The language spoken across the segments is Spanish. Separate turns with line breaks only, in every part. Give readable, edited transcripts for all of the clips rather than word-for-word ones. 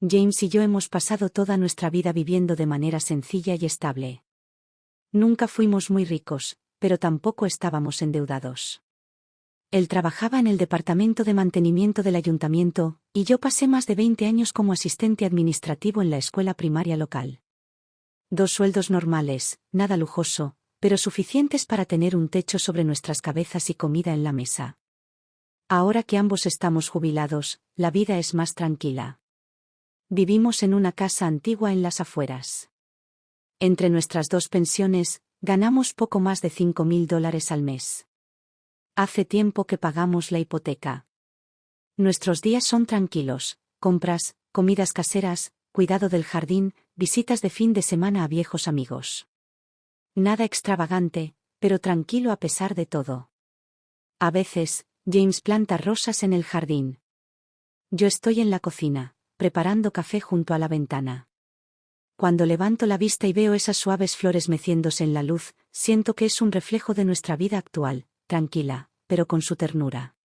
James y yo hemos pasado toda nuestra vida viviendo de manera sencilla y estable. Nunca fuimos muy ricos, pero tampoco estábamos endeudados. Él trabajaba en el departamento de mantenimiento del ayuntamiento, y yo pasé más de 20 años como asistente administrativo en la escuela primaria local. 2 sueldos normales, nada lujoso, pero suficientes para tener un techo sobre nuestras cabezas y comida en la mesa. Ahora que ambos estamos jubilados, la vida es más tranquila. Vivimos en una casa antigua en las afueras. Entre nuestras 2 pensiones, ganamos poco más de $5,000 al mes. Hace tiempo que pagamos la hipoteca. Nuestros días son tranquilos: compras, comidas caseras, cuidado del jardín, visitas de fin de semana a viejos amigos. Nada extravagante, pero tranquilo a pesar de todo. A veces, James planta rosas en el jardín. Yo estoy en la cocina, preparando café junto a la ventana. Cuando levanto la vista y veo esas suaves flores meciéndose en la luz, siento que es un reflejo de nuestra vida actual, tranquila, pero con su ternura.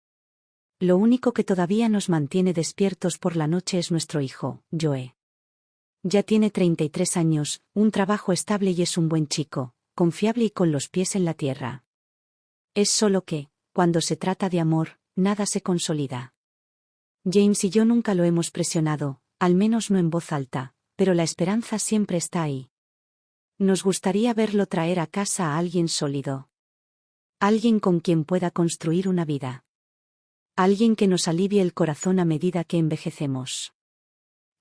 Lo único que todavía nos mantiene despiertos por la noche es nuestro hijo, Joe. Ya tiene 33 años, un trabajo estable y es un buen chico, confiable y con los pies en la tierra. Es solo que, cuando se trata de amor, nada se consolida. James y yo nunca lo hemos presionado, al menos no en voz alta, pero la esperanza siempre está ahí. Nos gustaría verlo traer a casa a alguien sólido. Alguien con quien pueda construir una vida. Alguien que nos alivie el corazón a medida que envejecemos.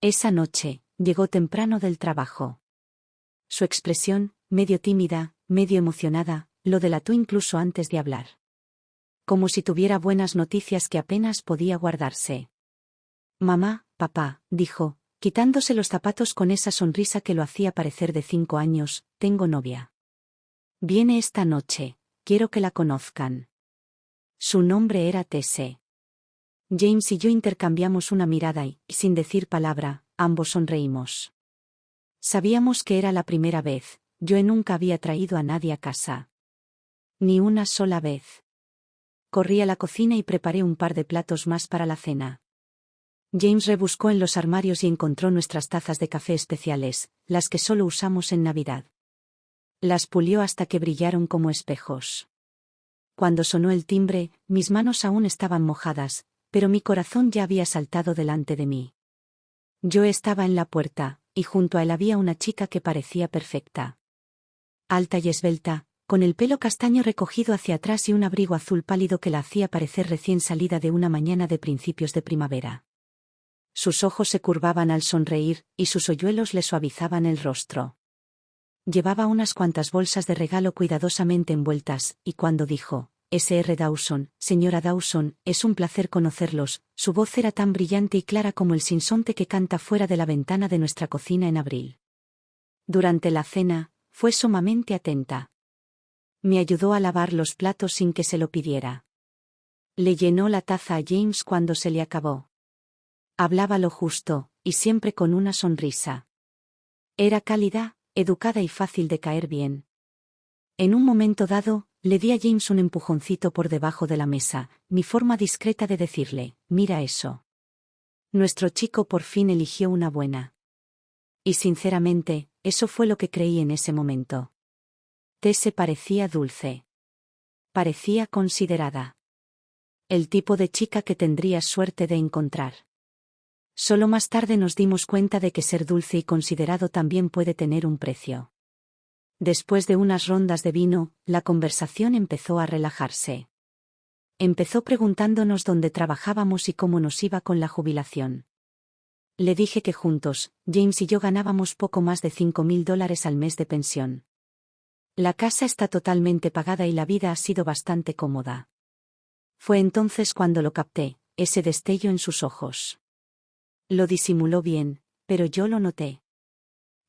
Esa noche, llegó temprano del trabajo. Su expresión, medio tímida, medio emocionada, lo delató incluso antes de hablar. Como si tuviera buenas noticias que apenas podía guardarse. Mamá, papá, dijo, quitándose los zapatos con esa sonrisa que lo hacía parecer de 5 años, tengo novia. Viene esta noche, quiero que la conozcan. Su nombre era Tesse. James y yo intercambiamos una mirada y, sin decir palabra, ambos sonreímos. Sabíamos que era la primera vez. Yo nunca había traído a nadie a casa. Ni una sola vez. Corrí a la cocina y preparé un par de platos más para la cena. James rebuscó en los armarios y encontró nuestras tazas de café especiales, las que solo usamos en Navidad. Las pulió hasta que brillaron como espejos. Cuando sonó el timbre, mis manos aún estaban mojadas, pero mi corazón ya había saltado delante de mí. Yo estaba en la puerta, y junto a él había una chica que parecía perfecta. Alta y esbelta, con el pelo castaño recogido hacia atrás y un abrigo azul pálido que la hacía parecer recién salida de una mañana de principios de primavera. Sus ojos se curvaban al sonreír, y sus hoyuelos le suavizaban el rostro. Llevaba unas cuantas bolsas de regalo cuidadosamente envueltas, y cuando dijo, Sr. Dawson, señora Dawson, es un placer conocerlos, su voz era tan brillante y clara como el sinsonte que canta fuera de la ventana de nuestra cocina en abril. Durante la cena, fue sumamente atenta. Me ayudó a lavar los platos sin que se lo pidiera. Le llenó la taza a James cuando se le acabó. Hablaba lo justo, y siempre con una sonrisa. Era cálida, educada y fácil de caer bien. En un momento dado, le di a James un empujoncito por debajo de la mesa, mi forma discreta de decirle, mira eso. Nuestro chico por fin eligió una buena. Y sinceramente, eso fue lo que creí en ese momento. Tesse parecía dulce. Parecía considerada. El tipo de chica que tendrías suerte de encontrar. Solo más tarde nos dimos cuenta de que ser dulce y considerado también puede tener un precio. Después de unas rondas de vino, la conversación empezó a relajarse. Empezó preguntándonos dónde trabajábamos y cómo nos iba con la jubilación. Le dije que juntos, James y yo ganábamos poco más de $5,000 al mes de pensión. La casa está totalmente pagada y la vida ha sido bastante cómoda. Fue entonces cuando lo capté, ese destello en sus ojos. Lo disimuló bien, pero yo lo noté.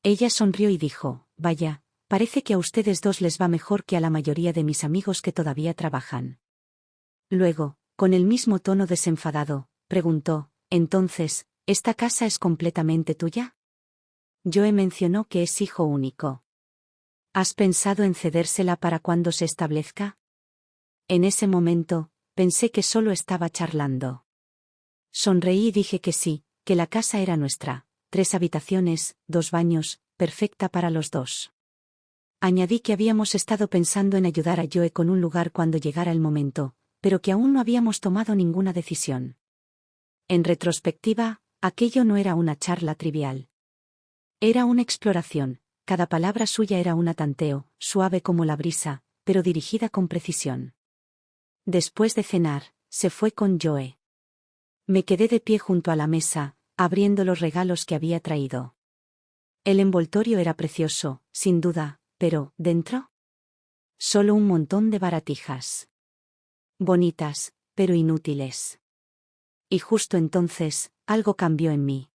Ella sonrió y dijo, vaya, parece que a ustedes dos les va mejor que a la mayoría de mis amigos que todavía trabajan. Luego, con el mismo tono desenfadado, preguntó, entonces, ¿esta casa es completamente tuya? Joe mencionó que es hijo único. ¿Has pensado en cedérsela para cuando se establezca? En ese momento, pensé que solo estaba charlando. Sonreí y dije que sí, que la casa era nuestra, 3 habitaciones, 2 baños, perfecta para los dos. Añadí que habíamos estado pensando en ayudar a Joe con un lugar cuando llegara el momento, pero que aún no habíamos tomado ninguna decisión. En retrospectiva, aquello no era una charla trivial. Era una exploración, cada palabra suya era un tanteo, suave como la brisa, pero dirigida con precisión. Después de cenar, se fue con Joe. Me quedé de pie junto a la mesa, abriendo los regalos que había traído. El envoltorio era precioso, sin duda, pero, ¿dentro? Solo un montón de baratijas. Bonitas, pero inútiles. Y justo entonces, algo cambió en mí.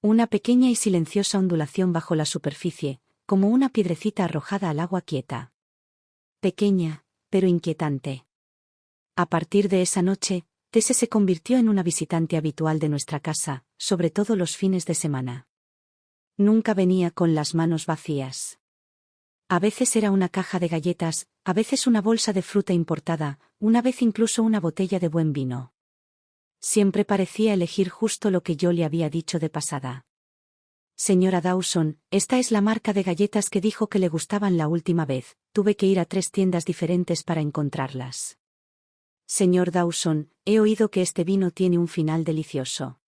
Una pequeña y silenciosa ondulación bajo la superficie, como una piedrecita arrojada al agua quieta. Pequeña, pero inquietante. A partir de esa noche, Tese se convirtió en una visitante habitual de nuestra casa, sobre todo los fines de semana. Nunca venía con las manos vacías. A veces era una caja de galletas, a veces una bolsa de fruta importada, una vez incluso una botella de buen vino. Siempre parecía elegir justo lo que yo le había dicho de pasada. Señora Dawson, esta es la marca de galletas que dijo que le gustaban la última vez, tuve que ir a 3 tiendas diferentes para encontrarlas. Señor Dawson, he oído que este vino tiene un final delicioso.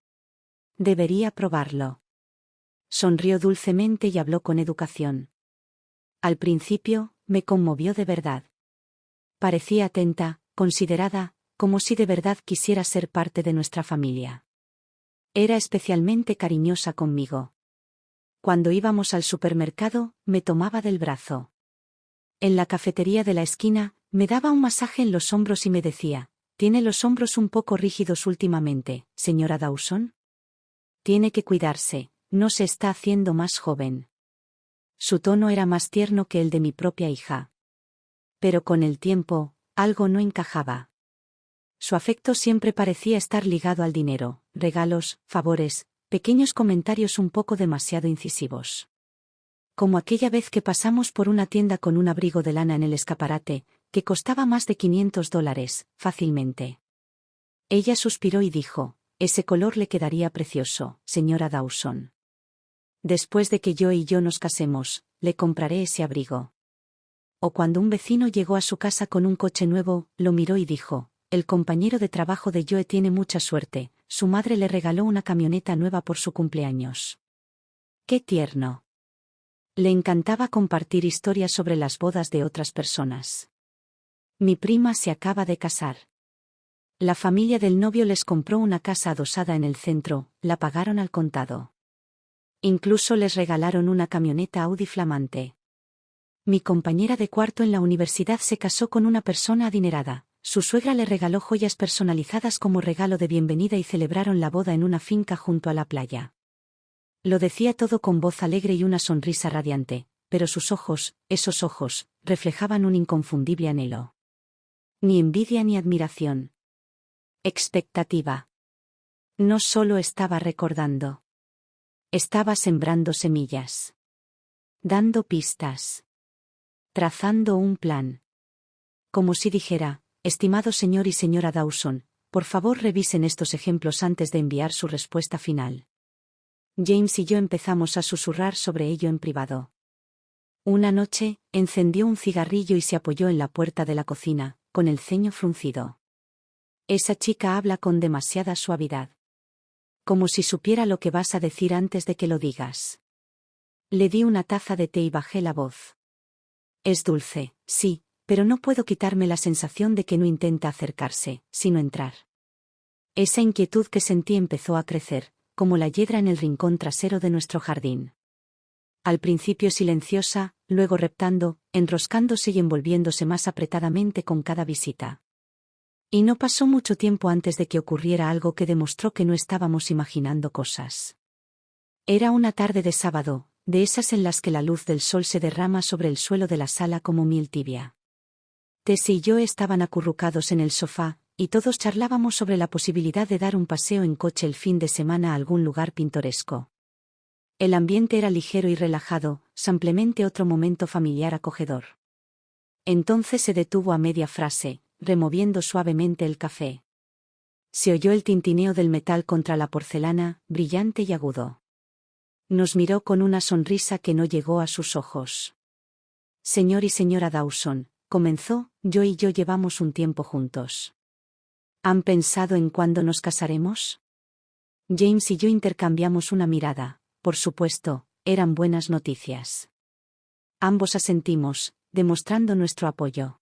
Debería probarlo. Sonrió dulcemente y habló con educación. Al principio, me conmovió de verdad. Parecía atenta, considerada, como si de verdad quisiera ser parte de nuestra familia. Era especialmente cariñosa conmigo. Cuando íbamos al supermercado, me tomaba del brazo. En la cafetería de la esquina, me daba un masaje en los hombros y me decía, «Tiene los hombros un poco rígidos últimamente, señora Dawson. Tiene que cuidarse, no se está haciendo más joven». Su tono era más tierno que el de mi propia hija. Pero con el tiempo, algo no encajaba. Su afecto siempre parecía estar ligado al dinero, regalos, favores, pequeños comentarios un poco demasiado incisivos. Como aquella vez que pasamos por una tienda con un abrigo de lana en el escaparate, que costaba más de $500, fácilmente. Ella suspiró y dijo, «Ese color le quedaría precioso, señora Dawson. Después de que yo nos casemos, le compraré ese abrigo». O cuando un vecino llegó a su casa con un coche nuevo, lo miró y dijo, «El compañero de trabajo de Joe tiene mucha suerte, su madre le regaló una camioneta nueva por su cumpleaños». ¡Qué tierno! Le encantaba compartir historias sobre las bodas de otras personas. Mi prima se acaba de casar. La familia del novio les compró una casa adosada en el centro, la pagaron al contado. Incluso les regalaron una camioneta Audi flamante. Mi compañera de cuarto en la universidad se casó con una persona adinerada. Su suegra le regaló joyas personalizadas como regalo de bienvenida y celebraron la boda en una finca junto a la playa. Lo decía todo con voz alegre y una sonrisa radiante, pero sus ojos, esos ojos, reflejaban un inconfundible anhelo. Ni envidia ni admiración. Expectativa. No solo estaba recordando. Estaba sembrando semillas. Dando pistas. Trazando un plan. Como si dijera, estimado señor y señora Dawson, por favor revisen estos ejemplos antes de enviar su respuesta final. James y yo empezamos a susurrar sobre ello en privado. Una noche, encendió un cigarrillo y se apoyó en la puerta de la cocina, con el ceño fruncido. Esa chica habla con demasiada suavidad. Como si supiera lo que vas a decir antes de que lo digas. Le di una taza de té y bajé la voz. Es dulce, sí, pero no puedo quitarme la sensación de que no intenta acercarse, sino entrar. Esa inquietud que sentí empezó a crecer, como la hiedra en el rincón trasero de nuestro jardín. Al principio silenciosa, luego reptando, enroscándose y envolviéndose más apretadamente con cada visita. Y no pasó mucho tiempo antes de que ocurriera algo que demostró que no estábamos imaginando cosas. Era una tarde de sábado, de esas en las que la luz del sol se derrama sobre el suelo de la sala como miel tibia. Tess y yo estaban acurrucados en el sofá, y todos charlábamos sobre la posibilidad de dar un paseo en coche el fin de semana a algún lugar pintoresco. El ambiente era ligero y relajado, simplemente otro momento familiar acogedor. Entonces se detuvo a media frase, removiendo suavemente el café. Se oyó el tintineo del metal contra la porcelana, brillante y agudo. Nos miró con una sonrisa que no llegó a sus ojos. Señor y señora Dawson, comenzó, yo y yo llevamos un tiempo juntos. ¿Han pensado en cuándo nos casaremos? James y yo intercambiamos una mirada. Por supuesto, eran buenas noticias. Ambos asentimos, demostrando nuestro apoyo.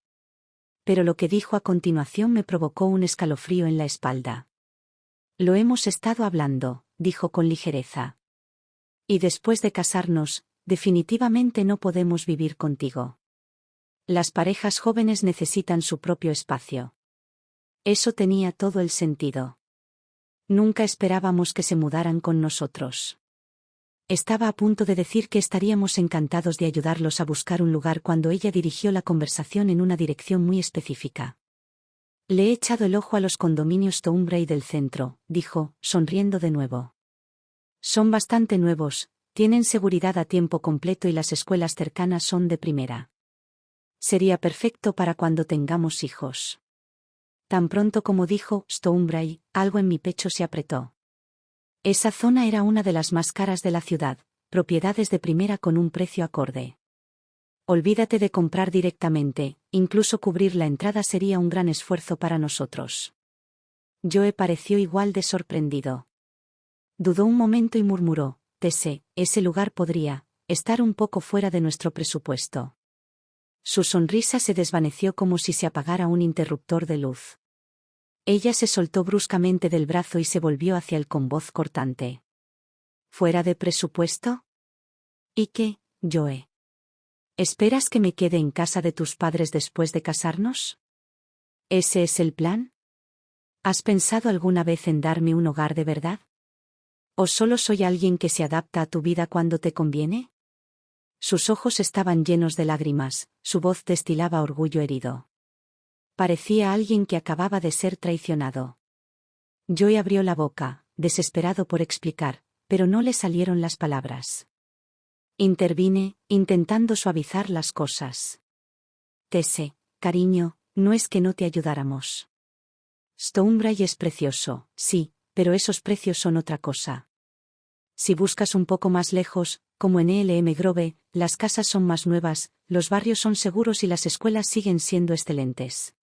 Pero lo que dijo a continuación me provocó un escalofrío en la espalda. Lo hemos estado hablando, dijo con ligereza. Y después de casarnos, definitivamente no podemos vivir contigo. Las parejas jóvenes necesitan su propio espacio. Eso tenía todo el sentido. Nunca esperábamos que se mudaran con nosotros. Estaba a punto de decir que estaríamos encantados de ayudarlos a buscar un lugar cuando ella dirigió la conversación en una dirección muy específica. Le he echado el ojo a los condominios Thornbury del centro, dijo, sonriendo de nuevo. Son bastante nuevos, tienen seguridad a tiempo completo y las escuelas cercanas son de primera. Sería perfecto para cuando tengamos hijos. Tan pronto como dijo Thornbury, algo en mi pecho se apretó. Esa zona era una de las más caras de la ciudad, propiedades de primera con un precio acorde. Olvídate de comprar directamente, incluso cubrir la entrada sería un gran esfuerzo para nosotros. Joe pareció igual de sorprendido. Dudó un momento y murmuró, ese lugar podría estar un poco fuera de nuestro presupuesto. Su sonrisa se desvaneció como si se apagara un interruptor de luz. Ella se soltó bruscamente del brazo y se volvió hacia él con voz cortante. ¿Fuera de presupuesto? ¿Y qué, Joe? ¿Esperas que me quede en casa de tus padres después de casarnos? ¿Ese es el plan? ¿Has pensado alguna vez en darme un hogar de verdad? ¿O solo soy alguien que se adapta a tu vida cuando te conviene? Sus ojos estaban llenos de lágrimas, su voz destilaba orgullo herido. Parecía alguien que acababa de ser traicionado. Joe abrió la boca, desesperado por explicar, pero no le salieron las palabras. Intervine, intentando suavizar las cosas. Cariño, no es que no te ayudáramos. Thornbury es precioso, sí, pero esos precios son otra cosa. Si buscas un poco más lejos, como en ELM Grove, las casas son más nuevas, los barrios son seguros y las escuelas siguen siendo excelentes.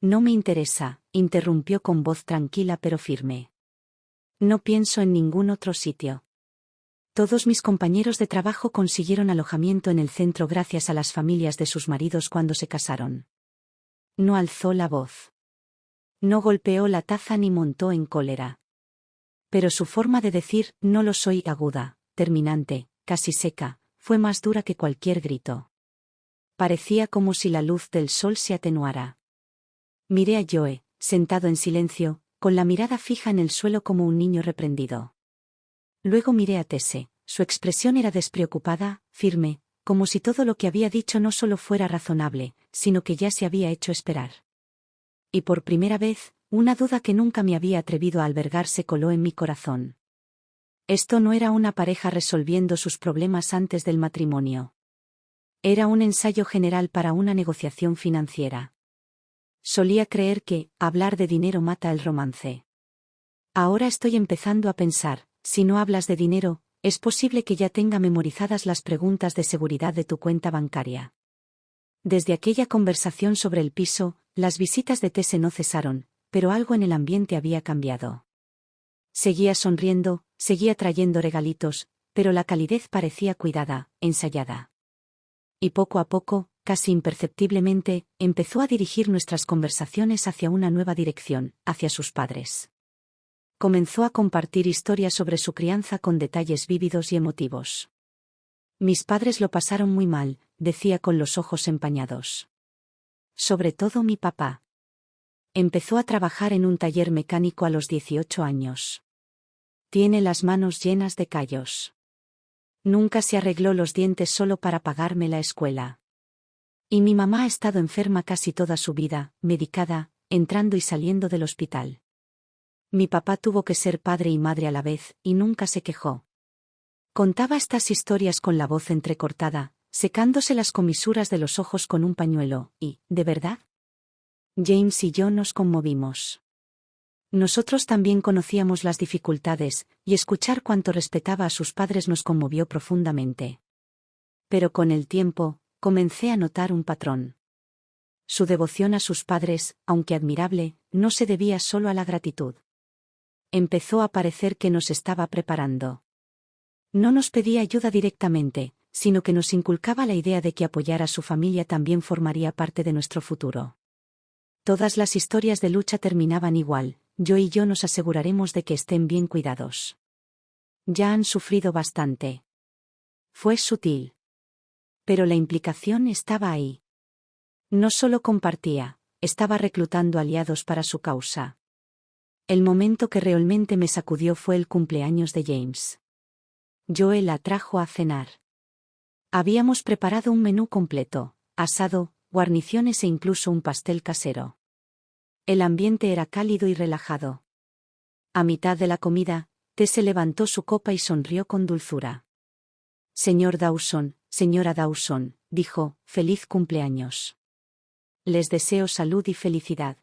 No me interesa, interrumpió con voz tranquila pero firme. No pienso en ningún otro sitio. Todos mis compañeros de trabajo consiguieron alojamiento en el centro gracias a las familias de sus maridos cuando se casaron. No alzó la voz. No golpeó la taza ni montó en cólera. Pero su forma de decir, no lo soy, aguda, terminante, casi seca, fue más dura que cualquier grito. Parecía como si la luz del sol se atenuara. Miré a Joe, sentado en silencio, con la mirada fija en el suelo como un niño reprendido. Luego miré a Tesse, su expresión era despreocupada, firme, como si todo lo que había dicho no solo fuera razonable, sino que ya se había hecho esperar. Y por primera vez, una duda que nunca me había atrevido a albergar se coló en mi corazón. Esto no era una pareja resolviendo sus problemas antes del matrimonio. Era un ensayo general para una negociación financiera. Solía creer que hablar de dinero mata el romance. Ahora estoy empezando a pensar, si no hablas de dinero, es posible que ya tenga memorizadas las preguntas de seguridad de tu cuenta bancaria. Desde aquella conversación sobre el piso, las visitas de Tesse no cesaron, pero algo en el ambiente había cambiado. Seguía sonriendo, seguía trayendo regalitos, pero la calidez parecía cuidada, ensayada. Y poco a poco, casi imperceptiblemente, empezó a dirigir nuestras conversaciones hacia una nueva dirección, hacia sus padres. Comenzó a compartir historias sobre su crianza con detalles vívidos y emotivos. Mis padres lo pasaron muy mal, decía con los ojos empañados. Sobre todo mi papá. Empezó a trabajar en un taller mecánico a los 18 años. Tiene las manos llenas de callos. Nunca se arregló los dientes solo para pagarme la escuela. Y mi mamá ha estado enferma casi toda su vida, medicada, entrando y saliendo del hospital. Mi papá tuvo que ser padre y madre a la vez, y nunca se quejó. Contaba estas historias con la voz entrecortada, secándose las comisuras de los ojos con un pañuelo, y, ¿de verdad? James y yo nos conmovimos. Nosotros también conocíamos las dificultades, y escuchar cuánto respetaba a sus padres nos conmovió profundamente. Pero con el tiempo, comencé a notar un patrón. Su devoción a sus padres, aunque admirable, no se debía solo a la gratitud. Empezó a parecer que nos estaba preparando. No nos pedía ayuda directamente, sino que nos inculcaba la idea de que apoyar a su familia también formaría parte de nuestro futuro. Todas las historias de lucha terminaban igual: yo y yo nos aseguraremos de que estén bien cuidados. Ya han sufrido bastante. Fue sutil. Pero la implicación estaba ahí. No solo compartía, estaba reclutando aliados para su causa. El momento que realmente me sacudió fue el cumpleaños de James. Joe la trajo a cenar. Habíamos preparado un menú completo: asado, guarniciones e incluso un pastel casero. El ambiente era cálido y relajado. A mitad de la comida, Tess levantó su copa y sonrió con dulzura. Señor Dawson, señora Dawson, dijo, feliz cumpleaños. Les deseo salud y felicidad.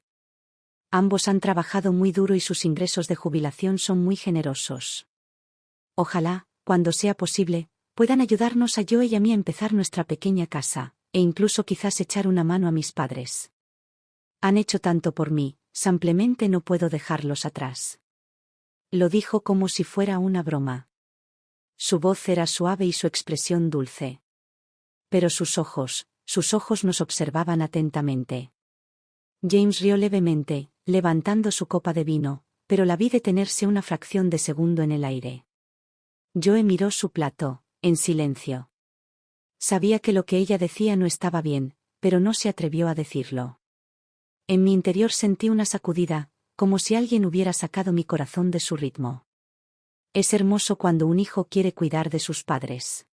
Ambos han trabajado muy duro y sus ingresos de jubilación son muy generosos. Ojalá, cuando sea posible, puedan ayudarnos a Joe y a mí a empezar nuestra pequeña casa, e incluso quizás echar una mano a mis padres. Han hecho tanto por mí, simplemente no puedo dejarlos atrás. Lo dijo como si fuera una broma. Su voz era suave y su expresión dulce. Pero sus ojos nos observaban atentamente. James rió levemente, levantando su copa de vino, pero la vi detenerse una fracción de segundo en el aire. Joe miró su plato, en silencio. Sabía que lo que ella decía no estaba bien, pero no se atrevió a decirlo. En mi interior sentí una sacudida, como si alguien hubiera sacado mi corazón de su ritmo. Es hermoso cuando un hijo quiere cuidar de sus padres.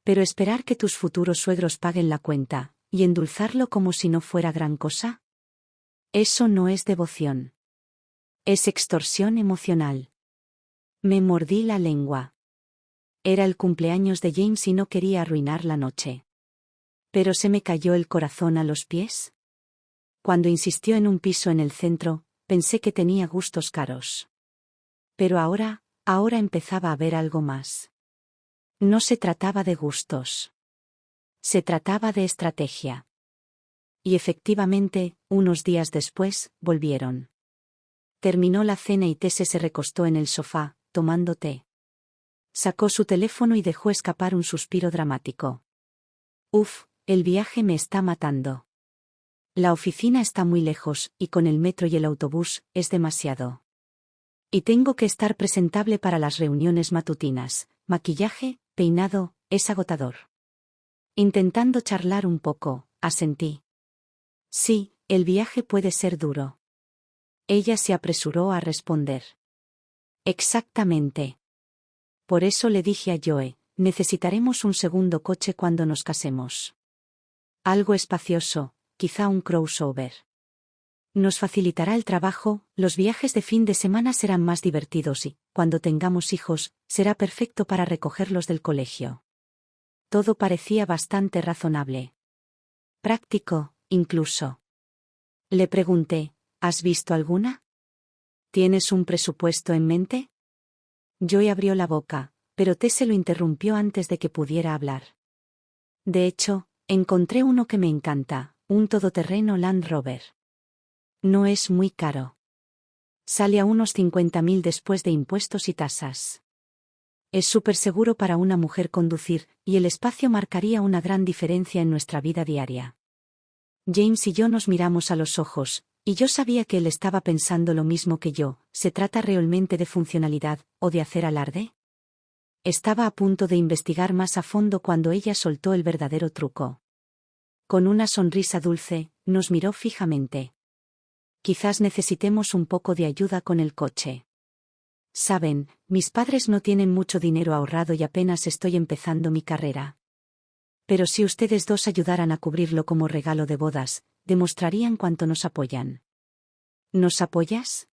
Pero esperar que tus futuros suegros paguen la cuenta, y endulzarlo como si no fuera gran cosa. Eso no es devoción. Es extorsión emocional. Me mordí la lengua. Era el cumpleaños de James y no quería arruinar la noche. Pero se me cayó el corazón a los pies. Cuando insistió en un piso en el centro, pensé que tenía gustos caros. Pero ahora empezaba a ver algo más. No se trataba de gustos. Se trataba de estrategia. Y efectivamente, unos días después, volvieron. Terminó la cena y Tess se recostó en el sofá, tomando té. Sacó su teléfono y dejó escapar un suspiro dramático. Uf, el viaje me está matando. La oficina está muy lejos, y con el metro y el autobús, es demasiado. Y tengo que estar presentable para las reuniones matutinas. Maquillaje, peinado, es agotador. Intentando charlar un poco, asentí. Sí, el viaje puede ser duro. Ella se apresuró a responder. Exactamente. Por eso le dije a Joe, necesitaremos un segundo coche cuando nos casemos. Algo espacioso, quizá un crossover. Nos facilitará el trabajo, los viajes de fin de semana serán más divertidos y, cuando tengamos hijos, será perfecto para recogerlos del colegio. Todo parecía bastante razonable. Práctico, incluso. Le pregunté, ¿has visto alguna? ¿Tienes un presupuesto en mente? Joe abrió la boca, pero Tess lo interrumpió antes de que pudiera hablar. De hecho, encontré uno que me encanta, un todoterreno Land Rover. No es muy caro. Sale a unos 50.000 después de impuestos y tasas. Es súper seguro para una mujer conducir, y el espacio marcaría una gran diferencia en nuestra vida diaria. James y yo nos miramos a los ojos, y yo sabía que él estaba pensando lo mismo que yo. ¿Se trata realmente de funcionalidad, o de hacer alarde? Estaba a punto de investigar más a fondo cuando ella soltó el verdadero truco. Con una sonrisa dulce, nos miró fijamente. Quizás necesitemos un poco de ayuda con el coche. Saben, mis padres no tienen mucho dinero ahorrado y apenas estoy empezando mi carrera. Pero si ustedes dos ayudaran a cubrirlo como regalo de bodas, demostrarían cuánto nos apoyan. ¿Nos apoyas?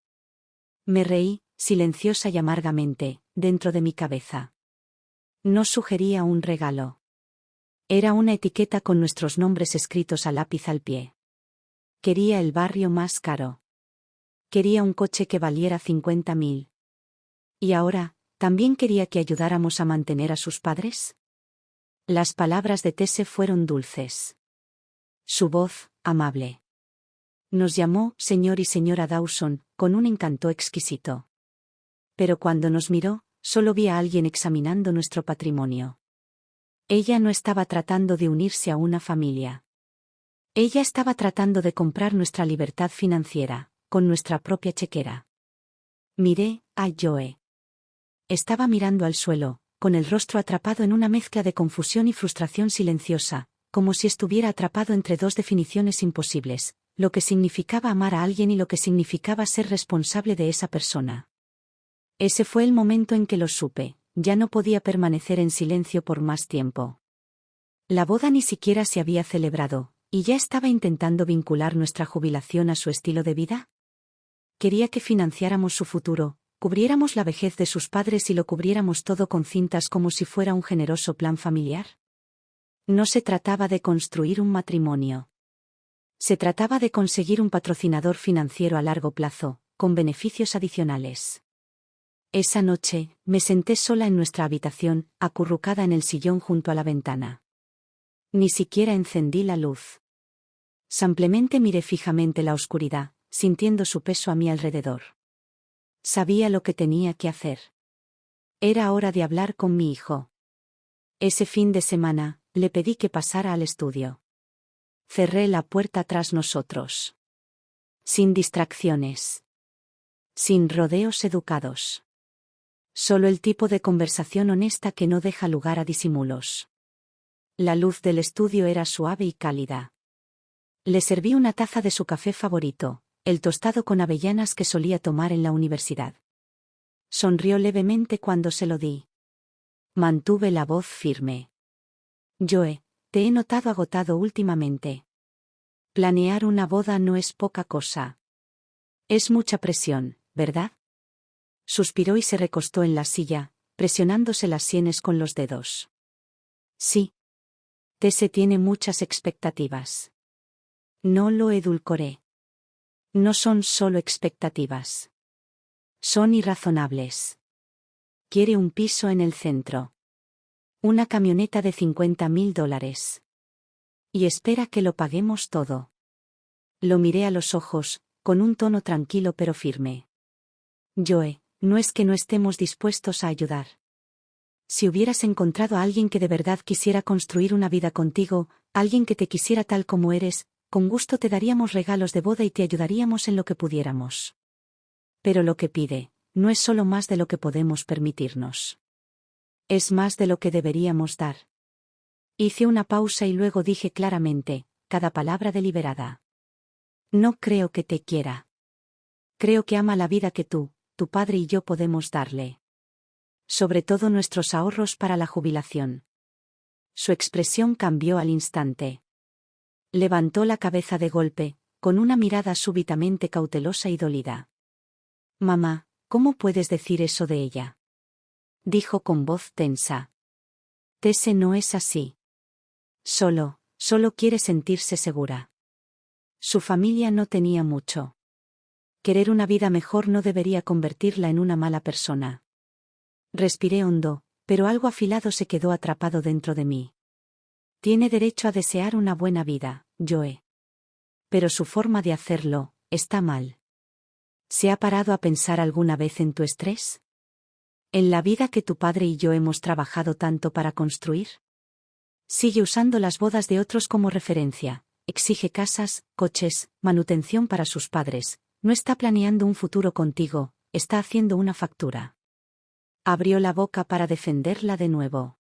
Me reí, silenciosa y amargamente, dentro de mi cabeza. No sugería un regalo. Era una etiqueta con nuestros nombres escritos a lápiz al pie. Quería el barrio más caro. Quería un coche que valiera 50.000. ¿Y ahora, también quería que ayudáramos a mantener a sus padres? Las palabras de Tese fueron dulces. Su voz, amable. Nos llamó señor y señora Dawson, con un encanto exquisito. Pero cuando nos miró, solo vi a alguien examinando nuestro patrimonio. Ella no estaba tratando de unirse a una familia. Ella estaba tratando de comprar nuestra libertad financiera, con nuestra propia chequera. Miré a Joe. Estaba mirando al suelo, con el rostro atrapado en una mezcla de confusión y frustración silenciosa, como si estuviera atrapado entre dos definiciones imposibles, lo que significaba amar a alguien y lo que significaba ser responsable de esa persona. Ese fue el momento en que lo supe, ya no podía permanecer en silencio por más tiempo. La boda ni siquiera se había celebrado, y ya estaba intentando vincular nuestra jubilación a su estilo de vida. Quería que financiáramos su futuro, cubriéramos la vejez de sus padres y lo cubriéramos todo con cintas como si fuera un generoso plan familiar. No se trataba de construir un matrimonio. Se trataba de conseguir un patrocinador financiero a largo plazo, con beneficios adicionales. Esa noche, me senté sola en nuestra habitación, acurrucada en el sillón junto a la ventana. Ni siquiera encendí la luz. Simplemente miré fijamente la oscuridad, sintiendo su peso a mi alrededor. Sabía lo que tenía que hacer. Era hora de hablar con mi hijo. Ese fin de semana, le pedí que pasara al estudio. Cerré la puerta tras nosotros. Sin distracciones. Sin rodeos educados. Solo el tipo de conversación honesta que no deja lugar a disimulos. La luz del estudio era suave y cálida. Le serví una taza de su café favorito, el tostado con avellanas que solía tomar en la universidad. Sonrió levemente cuando se lo di. Mantuve la voz firme. Joe, te he notado agotado últimamente. Planear una boda no es poca cosa. Es mucha presión, ¿verdad? Suspiró y se recostó en la silla, presionándose las sienes con los dedos. Sí. Tese tiene muchas expectativas. No lo edulcoré. No son solo expectativas. Son irrazonables. Quiere un piso en el centro. Una camioneta de $50.000. Y espera que lo paguemos todo. Lo miré a los ojos, con un tono tranquilo pero firme. Joe, no es que no estemos dispuestos a ayudar. Si hubieras encontrado a alguien que de verdad quisiera construir una vida contigo, alguien que te quisiera tal como eres, con gusto te daríamos regalos de boda y te ayudaríamos en lo que pudiéramos. Pero lo que pide, no es solo más de lo que podemos permitirnos. Es más de lo que deberíamos dar. Hice una pausa y luego dije claramente, cada palabra deliberada. No creo que te quiera. Creo que ama la vida que tú, tu padre y yo podemos darle. Sobre todo nuestros ahorros para la jubilación. Su expresión cambió al instante. Levantó la cabeza de golpe, con una mirada súbitamente cautelosa y dolida. Mamá, ¿cómo puedes decir eso de ella? Dijo con voz tensa. Tese no es así. Solo quiere sentirse segura. Su familia no tenía mucho. Querer una vida mejor no debería convertirla en una mala persona. Respiré hondo, pero algo afilado se quedó atrapado dentro de mí. Tiene derecho a desear una buena vida, Joe. Pero su forma de hacerlo, está mal. ¿Se ha parado a pensar alguna vez en tu estrés? ¿En la vida que tu padre y yo hemos trabajado tanto para construir? Sigue usando las bodas de otros como referencia, exige casas, coches, manutención para sus padres, no está planeando un futuro contigo, está haciendo una factura. Abrió la boca para defenderla de nuevo.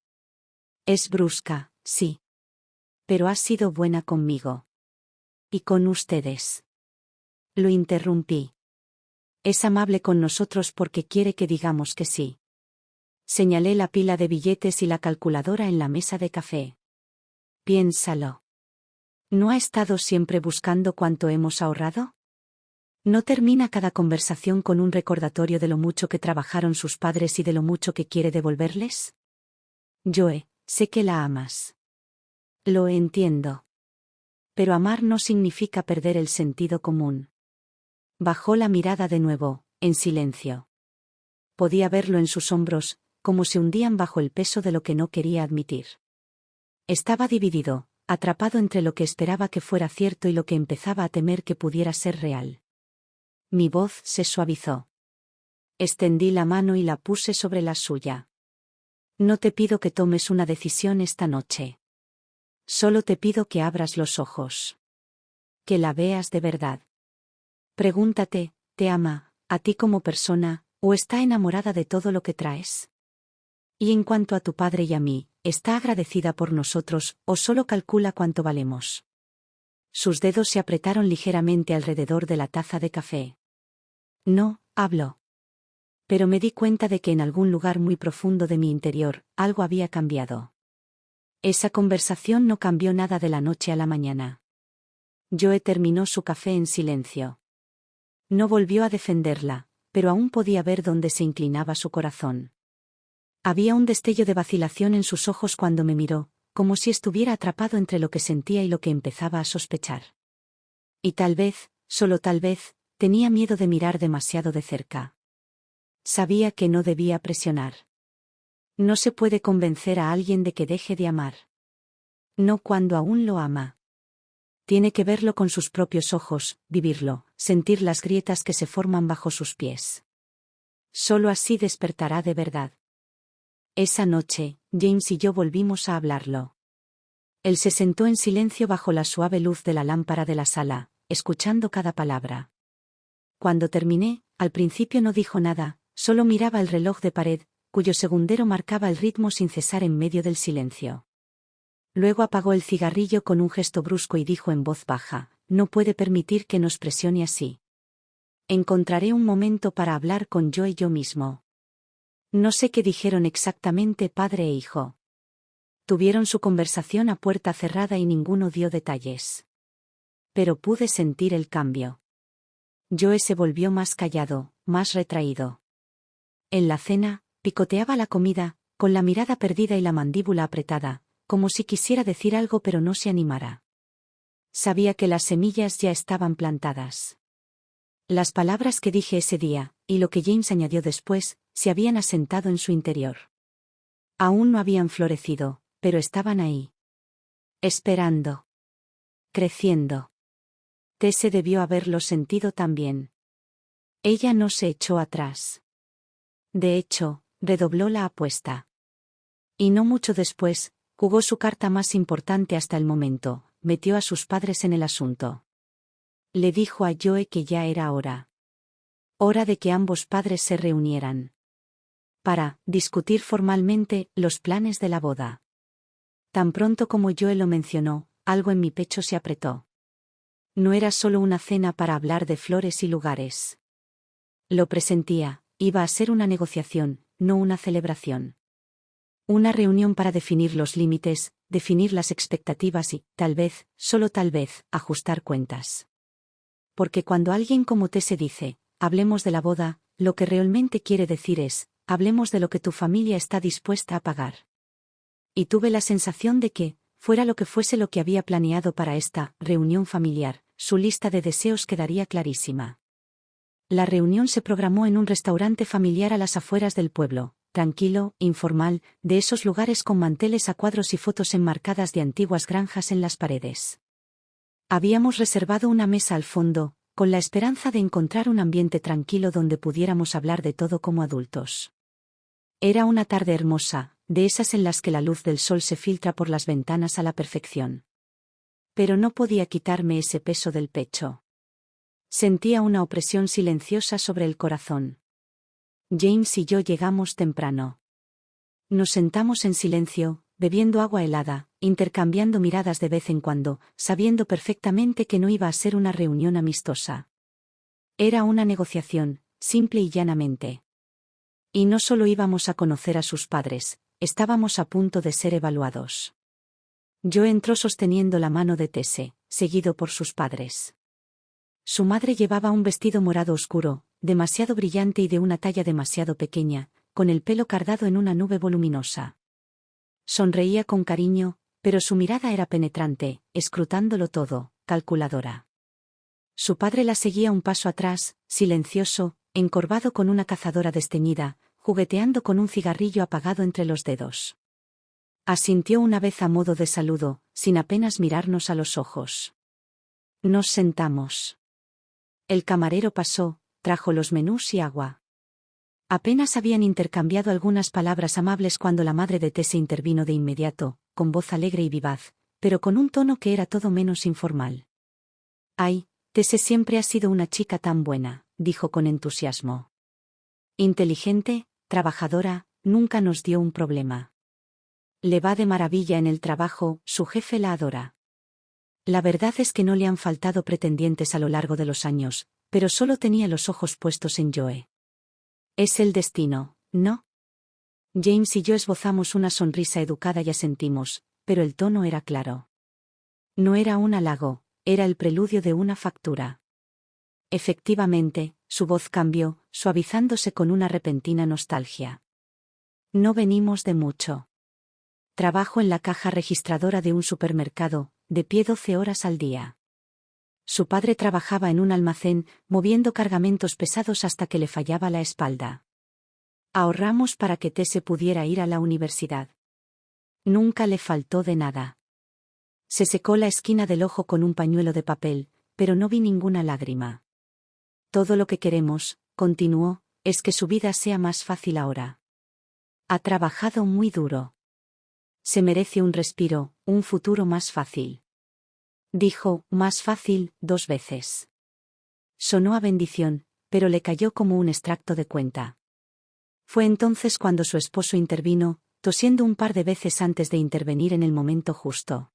Es brusca, sí. Pero ha sido buena conmigo. Y con ustedes. Lo interrumpí. Es amable con nosotros porque quiere que digamos que sí. Señalé la pila de billetes y la calculadora en la mesa de café. Piénsalo. ¿No ha estado siempre buscando cuánto hemos ahorrado? ¿No termina cada conversación con un recordatorio de lo mucho que trabajaron sus padres y de lo mucho que quiere devolverles? Joe, sé que la amas. Lo entiendo. Pero amar no significa perder el sentido común. Bajó la mirada de nuevo, en silencio. Podía verlo en sus hombros, como se hundían bajo el peso de lo que no quería admitir. Estaba dividido, atrapado entre lo que esperaba que fuera cierto y lo que empezaba a temer que pudiera ser real. Mi voz se suavizó. Extendí la mano y la puse sobre la suya. No te pido que tomes una decisión esta noche. Solo te pido que abras los ojos. Que la veas de verdad. Pregúntate, ¿te ama, a ti como persona, o está enamorada de todo lo que traes? Y en cuanto a tu padre y a mí, ¿está agradecida por nosotros, o solo calcula cuánto valemos? Sus dedos se apretaron ligeramente alrededor de la taza de café. No, habló. Pero me di cuenta de que en algún lugar muy profundo de mi interior, algo había cambiado. Esa conversación no cambió nada de la noche a la mañana. Joe terminó su café en silencio. No volvió a defenderla, pero aún podía ver dónde se inclinaba su corazón. Había un destello de vacilación en sus ojos cuando me miró, como si estuviera atrapado entre lo que sentía y lo que empezaba a sospechar. Y tal vez, solo tal vez, tenía miedo de mirar demasiado de cerca. Sabía que no debía presionar. No se puede convencer a alguien de que deje de amar. No cuando aún lo ama. Tiene que verlo con sus propios ojos, vivirlo, sentir las grietas que se forman bajo sus pies. Solo así despertará de verdad. Esa noche, James y yo volvimos a hablarlo. Él se sentó en silencio bajo la suave luz de la lámpara de la sala, escuchando cada palabra. Cuando terminé, al principio no dijo nada, solo miraba el reloj de pared, cuyo segundero marcaba el ritmo sin cesar en medio del silencio. Luego apagó el cigarrillo con un gesto brusco y dijo en voz baja: no puede permitir que nos presione así. Encontraré un momento para hablar con Joe y yo mismo. No sé qué dijeron exactamente padre e hijo. Tuvieron su conversación a puerta cerrada y ninguno dio detalles. Pero pude sentir el cambio. Joe se volvió más callado, más retraído. En la cena, picoteaba la comida, con la mirada perdida y la mandíbula apretada, como si quisiera decir algo pero no se animara. Sabía que las semillas ya estaban plantadas. Las palabras que dije ese día, y lo que James añadió después, se habían asentado en su interior. Aún no habían florecido, pero estaban ahí. Esperando. Creciendo. Tese debió haberlo sentido también. Ella no se echó atrás. De hecho, redobló la apuesta. Y no mucho después, jugó su carta más importante hasta el momento, metió a sus padres en el asunto. Le dijo a Joe que ya era hora. Hora de que ambos padres se reunieran. Para discutir formalmente los planes de la boda. Tan pronto como Joe lo mencionó, algo en mi pecho se apretó. No era solo una cena para hablar de flores y lugares. Lo presentía, iba a ser una negociación, no una celebración. Una reunión para definir los límites, definir las expectativas y, tal vez, solo tal vez, ajustar cuentas. Porque cuando alguien como Tese dice, hablemos de la boda, lo que realmente quiere decir es, hablemos de lo que tu familia está dispuesta a pagar. Y tuve la sensación de que, fuera lo que fuese lo que había planeado para esta reunión familiar, su lista de deseos quedaría clarísima. La reunión se programó en un restaurante familiar a las afueras del pueblo, tranquilo, informal, de esos lugares con manteles a cuadros y fotos enmarcadas de antiguas granjas en las paredes. Habíamos reservado una mesa al fondo, con la esperanza de encontrar un ambiente tranquilo donde pudiéramos hablar de todo como adultos. Era una tarde hermosa, de esas en las que la luz del sol se filtra por las ventanas a la perfección. Pero no podía quitarme ese peso del pecho. Sentía una opresión silenciosa sobre el corazón. James y yo llegamos temprano. Nos sentamos en silencio, bebiendo agua helada, intercambiando miradas de vez en cuando, sabiendo perfectamente que no iba a ser una reunión amistosa. Era una negociación, simple y llanamente. Y no solo íbamos a conocer a sus padres, estábamos a punto de ser evaluados. Joe entró sosteniendo la mano de Tese, seguido por sus padres. Su madre llevaba un vestido morado oscuro, demasiado brillante y de una talla demasiado pequeña, con el pelo cardado en una nube voluminosa. Sonreía con cariño, pero su mirada era penetrante, escrutándolo todo, calculadora. Su padre la seguía un paso atrás, silencioso, encorvado con una cazadora desteñida, jugueteando con un cigarrillo apagado entre los dedos. Asintió una vez a modo de saludo, sin apenas mirarnos a los ojos. Nos sentamos. El camarero pasó, trajo los menús y agua. Apenas habían intercambiado algunas palabras amables cuando la madre de Tese intervino de inmediato, con voz alegre y vivaz, pero con un tono que era todo menos informal. «Ay, Tese siempre ha sido una chica tan buena», dijo con entusiasmo. «Inteligente, trabajadora, nunca nos dio un problema. Le va de maravilla en el trabajo, su jefe la adora. La verdad es que no le han faltado pretendientes a lo largo de los años, pero solo tenía los ojos puestos en Joe. Es el destino, ¿no?» James y yo esbozamos una sonrisa educada y asentimos, pero el tono era claro. No era un halago, era el preludio de una factura. Efectivamente, su voz cambió, suavizándose con una repentina nostalgia. No venimos de mucho. Trabajo en la caja registradora de un supermercado, de pie 12 horas al día. Su padre trabajaba en un almacén, moviendo cargamentos pesados hasta que le fallaba la espalda. Ahorramos para que Tese pudiera ir a la universidad. Nunca le faltó de nada. Se secó la esquina del ojo con un pañuelo de papel, pero no vi ninguna lágrima. Todo lo que queremos, continuó, es que su vida sea más fácil ahora. Ha trabajado muy duro. Se merece un respiro, un futuro más fácil. Dijo, más fácil, 2 veces. Sonó a bendición, pero le cayó como un extracto de cuenta. Fue entonces cuando su esposo intervino, tosiendo un par de veces antes de intervenir en el momento justo.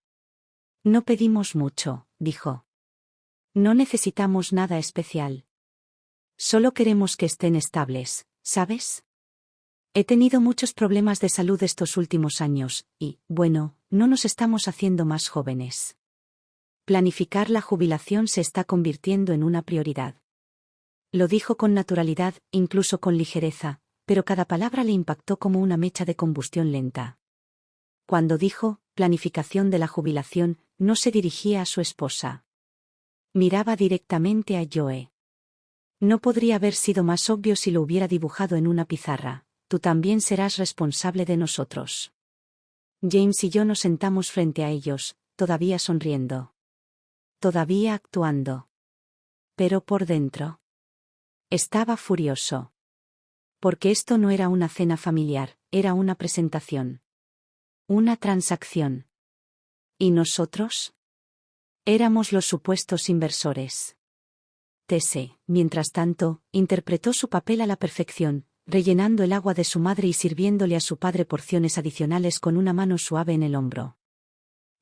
No pedimos mucho, dijo. No necesitamos nada especial. Solo queremos que estén estables, ¿sabes? He tenido muchos problemas de salud estos últimos años, y, bueno, no nos estamos haciendo más jóvenes. Planificar la jubilación se está convirtiendo en una prioridad. Lo dijo con naturalidad, incluso con ligereza, pero cada palabra le impactó como una mecha de combustión lenta. Cuando dijo, planificación de la jubilación, no se dirigía a su esposa. Miraba directamente a Joe. No podría haber sido más obvio si lo hubiera dibujado en una pizarra. Tú también serás responsable de nosotros. James y yo nos sentamos frente a ellos, todavía sonriendo. Todavía actuando. Pero por dentro. Estaba furioso. Porque esto no era una cena familiar, era una presentación. Una transacción. ¿Y nosotros? Éramos los supuestos inversores. Tese, mientras tanto, interpretó su papel a la perfección, rellenando el agua de su madre y sirviéndole a su padre porciones adicionales con una mano suave en el hombro.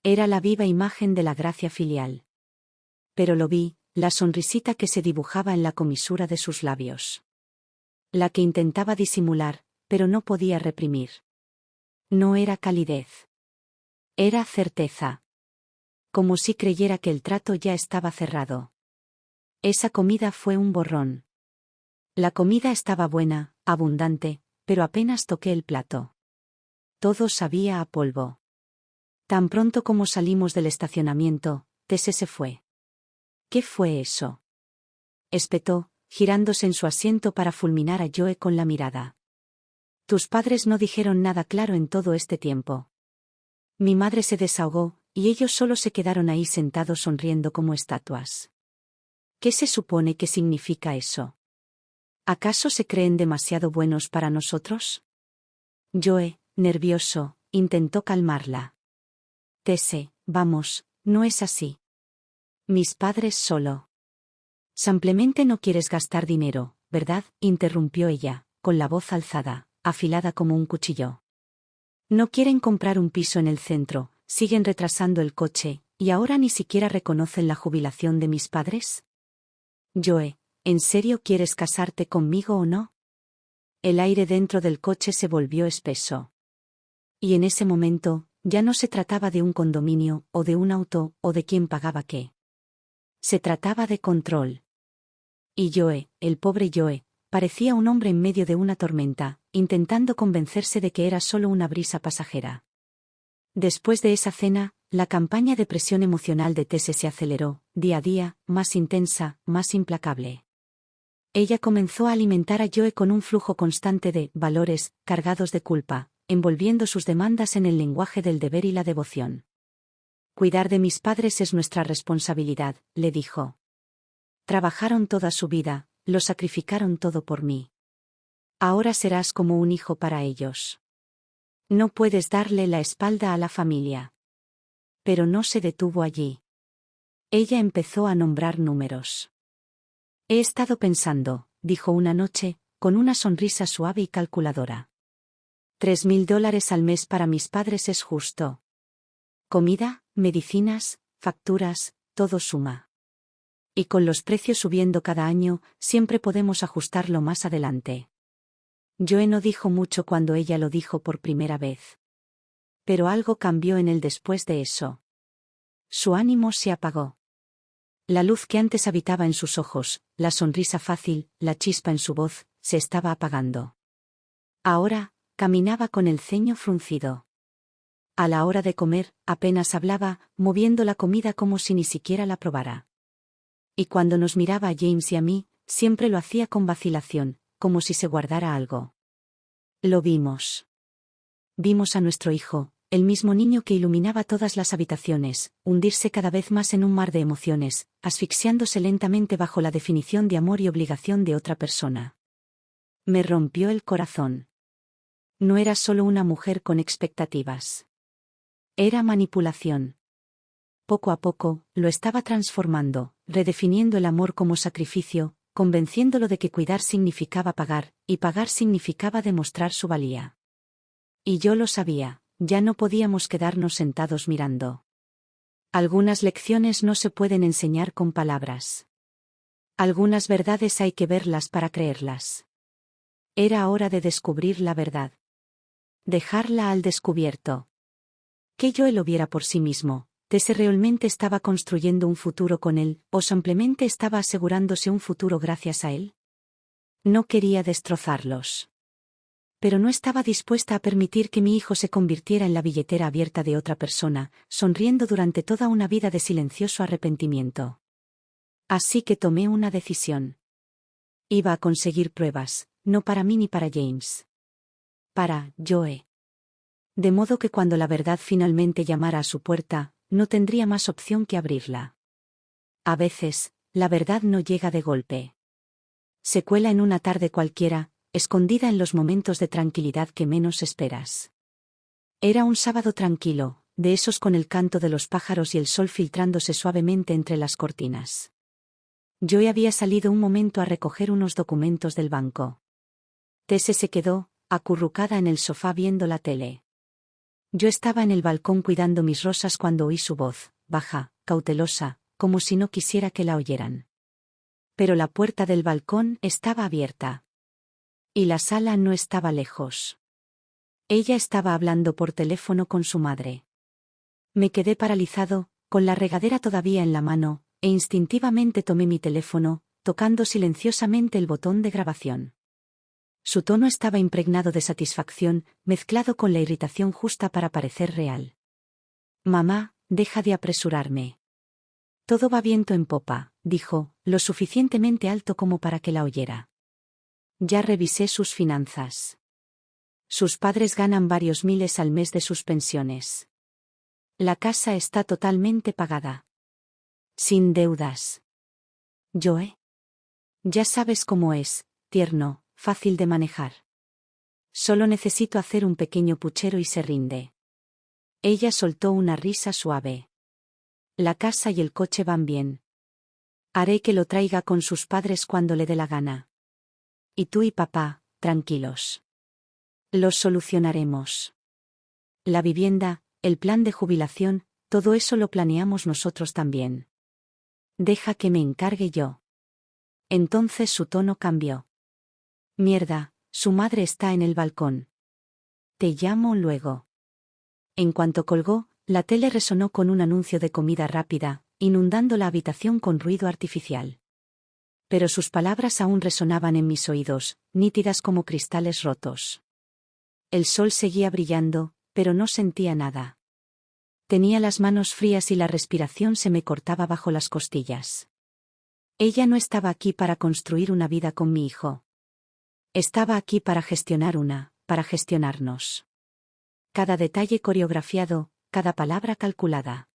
Era la viva imagen de la gracia filial. Pero lo vi, la sonrisita que se dibujaba en la comisura de sus labios. La que intentaba disimular, pero no podía reprimir. No era calidez. Era certeza. Como si creyera que el trato ya estaba cerrado. Esa comida fue un borrón. La comida estaba buena, abundante, pero apenas toqué el plato. Todo sabía a polvo. Tan pronto como salimos del estacionamiento, Tese se fue. ¿Qué fue eso?, espetó, girándose en su asiento para fulminar a Joe con la mirada. Tus padres no dijeron nada claro en todo este tiempo. Mi madre se desahogó, y ellos solo se quedaron ahí sentados sonriendo como estatuas. ¿Qué se supone que significa eso? ¿Acaso se creen demasiado buenos para nosotros? Joe, nervioso, intentó calmarla. Tese, vamos, no es así. Mis padres solo. Simplemente no quieres gastar dinero, ¿verdad?, interrumpió ella, con la voz alzada, afilada como un cuchillo. No quieren comprar un piso en el centro, siguen retrasando el coche, y ahora ni siquiera reconocen la jubilación de mis padres. Joe, ¿en serio quieres casarte conmigo o no? El aire dentro del coche se volvió espeso. Y en ese momento, ya no se trataba de un condominio, o de un auto, o de quién pagaba qué. Se trataba de control. Y Joe, el pobre Joe, parecía un hombre en medio de una tormenta, intentando convencerse de que era solo una brisa pasajera. Después de esa cena, la campaña de presión emocional de Tese se aceleró, día a día, más intensa, más implacable. Ella comenzó a alimentar a Joe con un flujo constante de valores, cargados de culpa, envolviendo sus demandas en el lenguaje del deber y la devoción. Cuidar de mis padres es nuestra responsabilidad, le dijo. Trabajaron toda su vida, lo sacrificaron todo por mí. Ahora serás como un hijo para ellos. No puedes darle la espalda a la familia. Pero no se detuvo allí. Ella empezó a nombrar números. He estado pensando, dijo una noche, con una sonrisa suave y calculadora. $3.000 al mes para mis padres es justo. Comida, medicinas, facturas, todo suma. Y con los precios subiendo cada año, siempre podemos ajustarlo más adelante. Joe no dijo mucho cuando ella lo dijo por primera vez. Pero algo cambió en él después de eso. Su ánimo se apagó. La luz que antes habitaba en sus ojos, la sonrisa fácil, la chispa en su voz, se estaba apagando. Ahora, caminaba con el ceño fruncido. A la hora de comer, apenas hablaba, moviendo la comida como si ni siquiera la probara. Y cuando nos miraba a James y a mí, siempre lo hacía con vacilación, como si se guardara algo. Lo vimos. Vimos a nuestro hijo, el mismo niño que iluminaba todas las habitaciones, hundirse cada vez más en un mar de emociones, asfixiándose lentamente bajo la definición de amor y obligación de otra persona. Me rompió el corazón. No era solo una mujer con expectativas. Era manipulación. Poco a poco, lo estaba transformando, redefiniendo el amor como sacrificio, convenciéndolo de que cuidar significaba pagar, y pagar significaba demostrar su valía. Y yo lo sabía. Ya no podíamos quedarnos sentados mirando. Algunas lecciones no se pueden enseñar con palabras. Algunas verdades hay que verlas para creerlas. Era hora de descubrir la verdad. Dejarla al descubierto. Que Joe lo viera por sí mismo, Tese realmente estaba construyendo un futuro con él, o simplemente estaba asegurándose un futuro gracias a él. No quería destrozarlos. Pero no estaba dispuesta a permitir que mi hijo se convirtiera en la billetera abierta de otra persona, sonriendo durante toda una vida de silencioso arrepentimiento. Así que tomé una decisión. Iba a conseguir pruebas, no para mí ni para James. Para Joe. De modo que cuando la verdad finalmente llamara a su puerta, no tendría más opción que abrirla. A veces, la verdad no llega de golpe. Se cuela en una tarde cualquiera, escondida en los momentos de tranquilidad que menos esperas. Era un sábado tranquilo, de esos con el canto de los pájaros y el sol filtrándose suavemente entre las cortinas. Joe había salido un momento a recoger unos documentos del banco. Tese se quedó, acurrucada en el sofá viendo la tele. Yo estaba en el balcón cuidando mis rosas cuando oí su voz, baja, cautelosa, como si no quisiera que la oyeran. Pero la puerta del balcón estaba abierta. Y la sala no estaba lejos. Ella estaba hablando por teléfono con su madre. Me quedé paralizado, con la regadera todavía en la mano, e instintivamente tomé mi teléfono, tocando silenciosamente el botón de grabación. Su tono estaba impregnado de satisfacción, mezclado con la irritación justa para parecer real. Mamá, deja de apresurarme. Todo va viento en popa, dijo, lo suficientemente alto como para que la oyera. Ya revisé sus finanzas. Sus padres ganan varios miles al mes de sus pensiones. La casa está totalmente pagada. Sin deudas. Joe. Ya sabes cómo es, tierno, fácil de manejar. Solo necesito hacer un pequeño puchero y se rinde. Ella soltó una risa suave. La casa y el coche van bien. Haré que lo traiga con sus padres cuando le dé la gana. Y tú y papá, tranquilos. Los solucionaremos. La vivienda, el plan de jubilación, todo eso lo planeamos nosotros también. Deja que me encargue yo. Entonces su tono cambió. Mierda, su madre está en el balcón. Te llamo luego. En cuanto colgó, la tele resonó con un anuncio de comida rápida, inundando la habitación con ruido artificial. Pero sus palabras aún resonaban en mis oídos, nítidas como cristales rotos. El sol seguía brillando, pero no sentía nada. Tenía las manos frías y la respiración se me cortaba bajo las costillas. Ella no estaba aquí para construir una vida con mi hijo. Estaba aquí para gestionarnos. Cada detalle coreografiado, cada palabra calculada.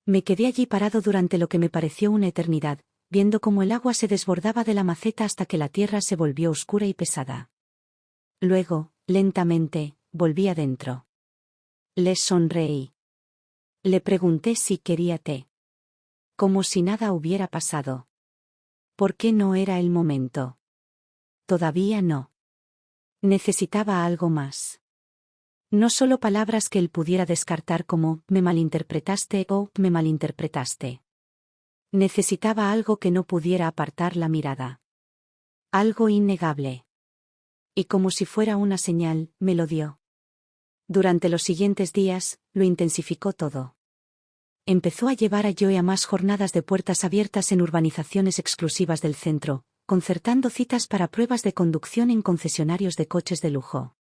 Me quedé allí parado durante lo que me pareció una eternidad, viendo cómo el agua se desbordaba de la maceta hasta que la tierra se volvió oscura y pesada. Luego, lentamente, volví adentro. Les sonreí. Le pregunté si quería té. Como si nada hubiera pasado. ¿Por qué no era el momento? Todavía no. Necesitaba algo más. No solo palabras que él pudiera descartar como «me malinterpretaste» o «me malinterpretaste». Necesitaba algo que no pudiera apartar la mirada. Algo innegable. Y como si fuera una señal, me lo dio. Durante los siguientes días, lo intensificó todo. Empezó a llevar a Joe a más jornadas de puertas abiertas en urbanizaciones exclusivas del centro, concertando citas para pruebas de conducción en concesionarios de coches de lujo.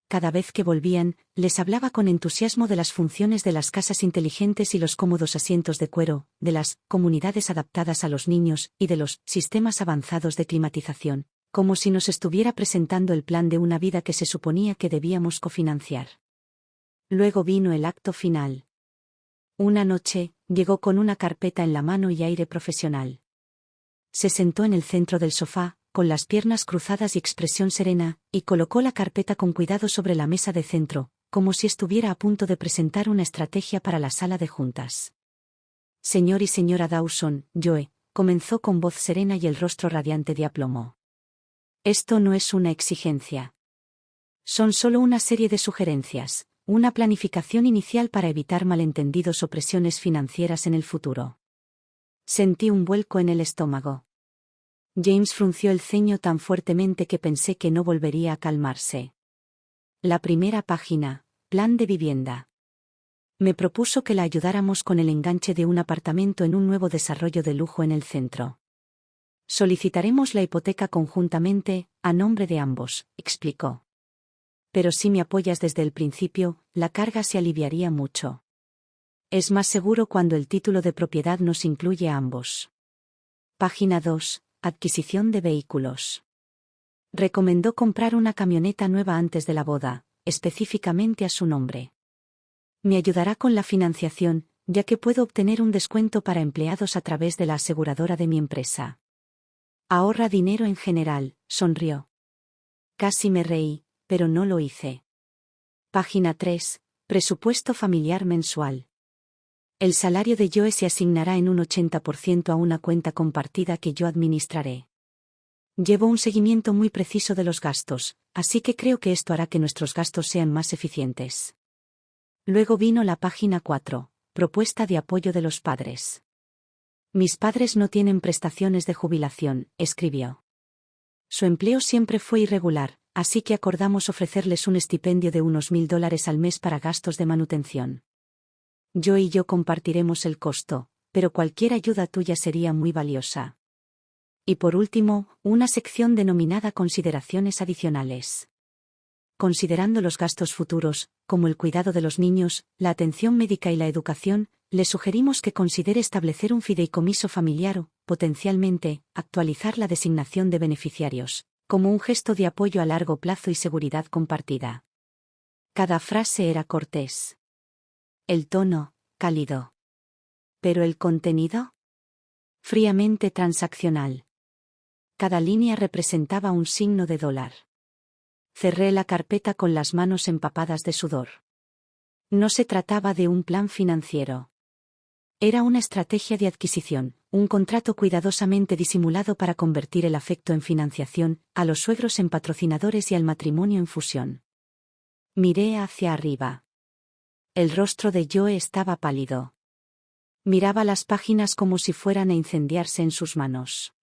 Cada vez que volvían, les hablaba con entusiasmo de las funciones de las casas inteligentes y los cómodos asientos de cuero, de las comunidades adaptadas a los niños y de los sistemas avanzados de climatización, como si nos estuviera presentando el plan de una vida que se suponía que debíamos cofinanciar. Luego vino el acto final. Una noche, llegó con una carpeta en la mano y aire profesional. Se sentó en el centro del sofá, con las piernas cruzadas y expresión serena, y colocó la carpeta con cuidado sobre la mesa de centro, como si estuviera a punto de presentar una estrategia para la sala de juntas. Señor y señora Dawson, Joe, comenzó con voz serena y el rostro radiante de aplomo. Esto no es una exigencia. Son solo una serie de sugerencias, una planificación inicial para evitar malentendidos o presiones financieras en el futuro. Sentí un vuelco en el estómago. James frunció el ceño tan fuertemente que pensé que no volvería a calmarse. La primera página, plan de vivienda. Me propuso que la ayudáramos con el enganche de un apartamento en un nuevo desarrollo de lujo en el centro. Solicitaremos la hipoteca conjuntamente, a nombre de ambos, explicó. Pero si me apoyas desde el principio, la carga se aliviaría mucho. Es más seguro cuando el título de propiedad nos incluye a ambos. Página 2. Adquisición de vehículos. Recomendó comprar una camioneta nueva antes de la boda, específicamente a su nombre. Me ayudará con la financiación, ya que puedo obtener un descuento para empleados a través de la aseguradora de mi empresa. Ahorra dinero en general, sonrió. Casi me reí, pero no lo hice. Página 3. Presupuesto familiar mensual. El salario de Joe se asignará en un 80% a una cuenta compartida que yo administraré. Llevo un seguimiento muy preciso de los gastos, así que creo que esto hará que nuestros gastos sean más eficientes. Luego vino la página 4, propuesta de apoyo de los padres. Mis padres no tienen prestaciones de jubilación, escribió. Su empleo siempre fue irregular, así que acordamos ofrecerles un estipendio de unos $1,000 al mes para gastos de manutención. Yo y yo compartiremos el costo, pero cualquier ayuda tuya sería muy valiosa. Y por último, una sección denominada consideraciones adicionales. Considerando los gastos futuros, como el cuidado de los niños, la atención médica y la educación, le sugerimos que considere establecer un fideicomiso familiar o, potencialmente, actualizar la designación de beneficiarios, como un gesto de apoyo a largo plazo y seguridad compartida. Cada frase era cortés. El tono, cálido. ¿Pero el contenido? Fríamente transaccional. Cada línea representaba un signo de dólar. Cerré la carpeta con las manos empapadas de sudor. No se trataba de un plan financiero. Era una estrategia de adquisición, un contrato cuidadosamente disimulado para convertir el afecto en financiación, a los suegros en patrocinadores y al matrimonio en fusión. Miré hacia arriba. El rostro de Joe estaba pálido. Miraba las páginas como si fueran a incendiarse en sus manos.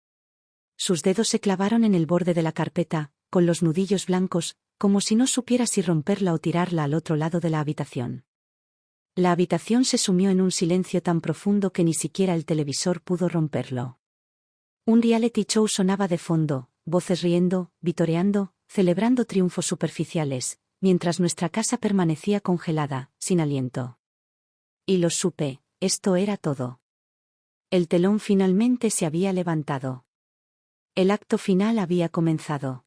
Sus dedos se clavaron en el borde de la carpeta, con los nudillos blancos, como si no supiera si romperla o tirarla al otro lado de la habitación. La habitación se sumió en un silencio tan profundo que ni siquiera el televisor pudo romperlo. Un reality show sonaba de fondo, voces riendo, vitoreando, celebrando triunfos superficiales, mientras nuestra casa permanecía congelada, sin aliento. Y lo supe, esto era todo. El telón finalmente se había levantado. El acto final había comenzado.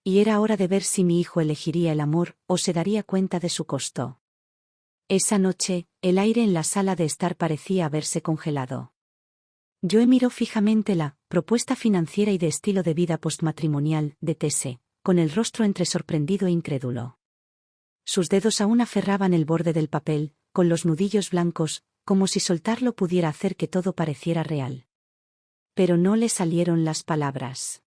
Y era hora de ver si mi hijo elegiría el amor o se daría cuenta de su costo. Esa noche, el aire en la sala de estar parecía haberse congelado. Joe miró fijamente la propuesta financiera y de estilo de vida postmatrimonial de Tese, con el rostro entre sorprendido e incrédulo. Sus dedos aún aferraban el borde del papel, con los nudillos blancos, como si soltarlo pudiera hacer que todo pareciera real. Pero no le salieron las palabras.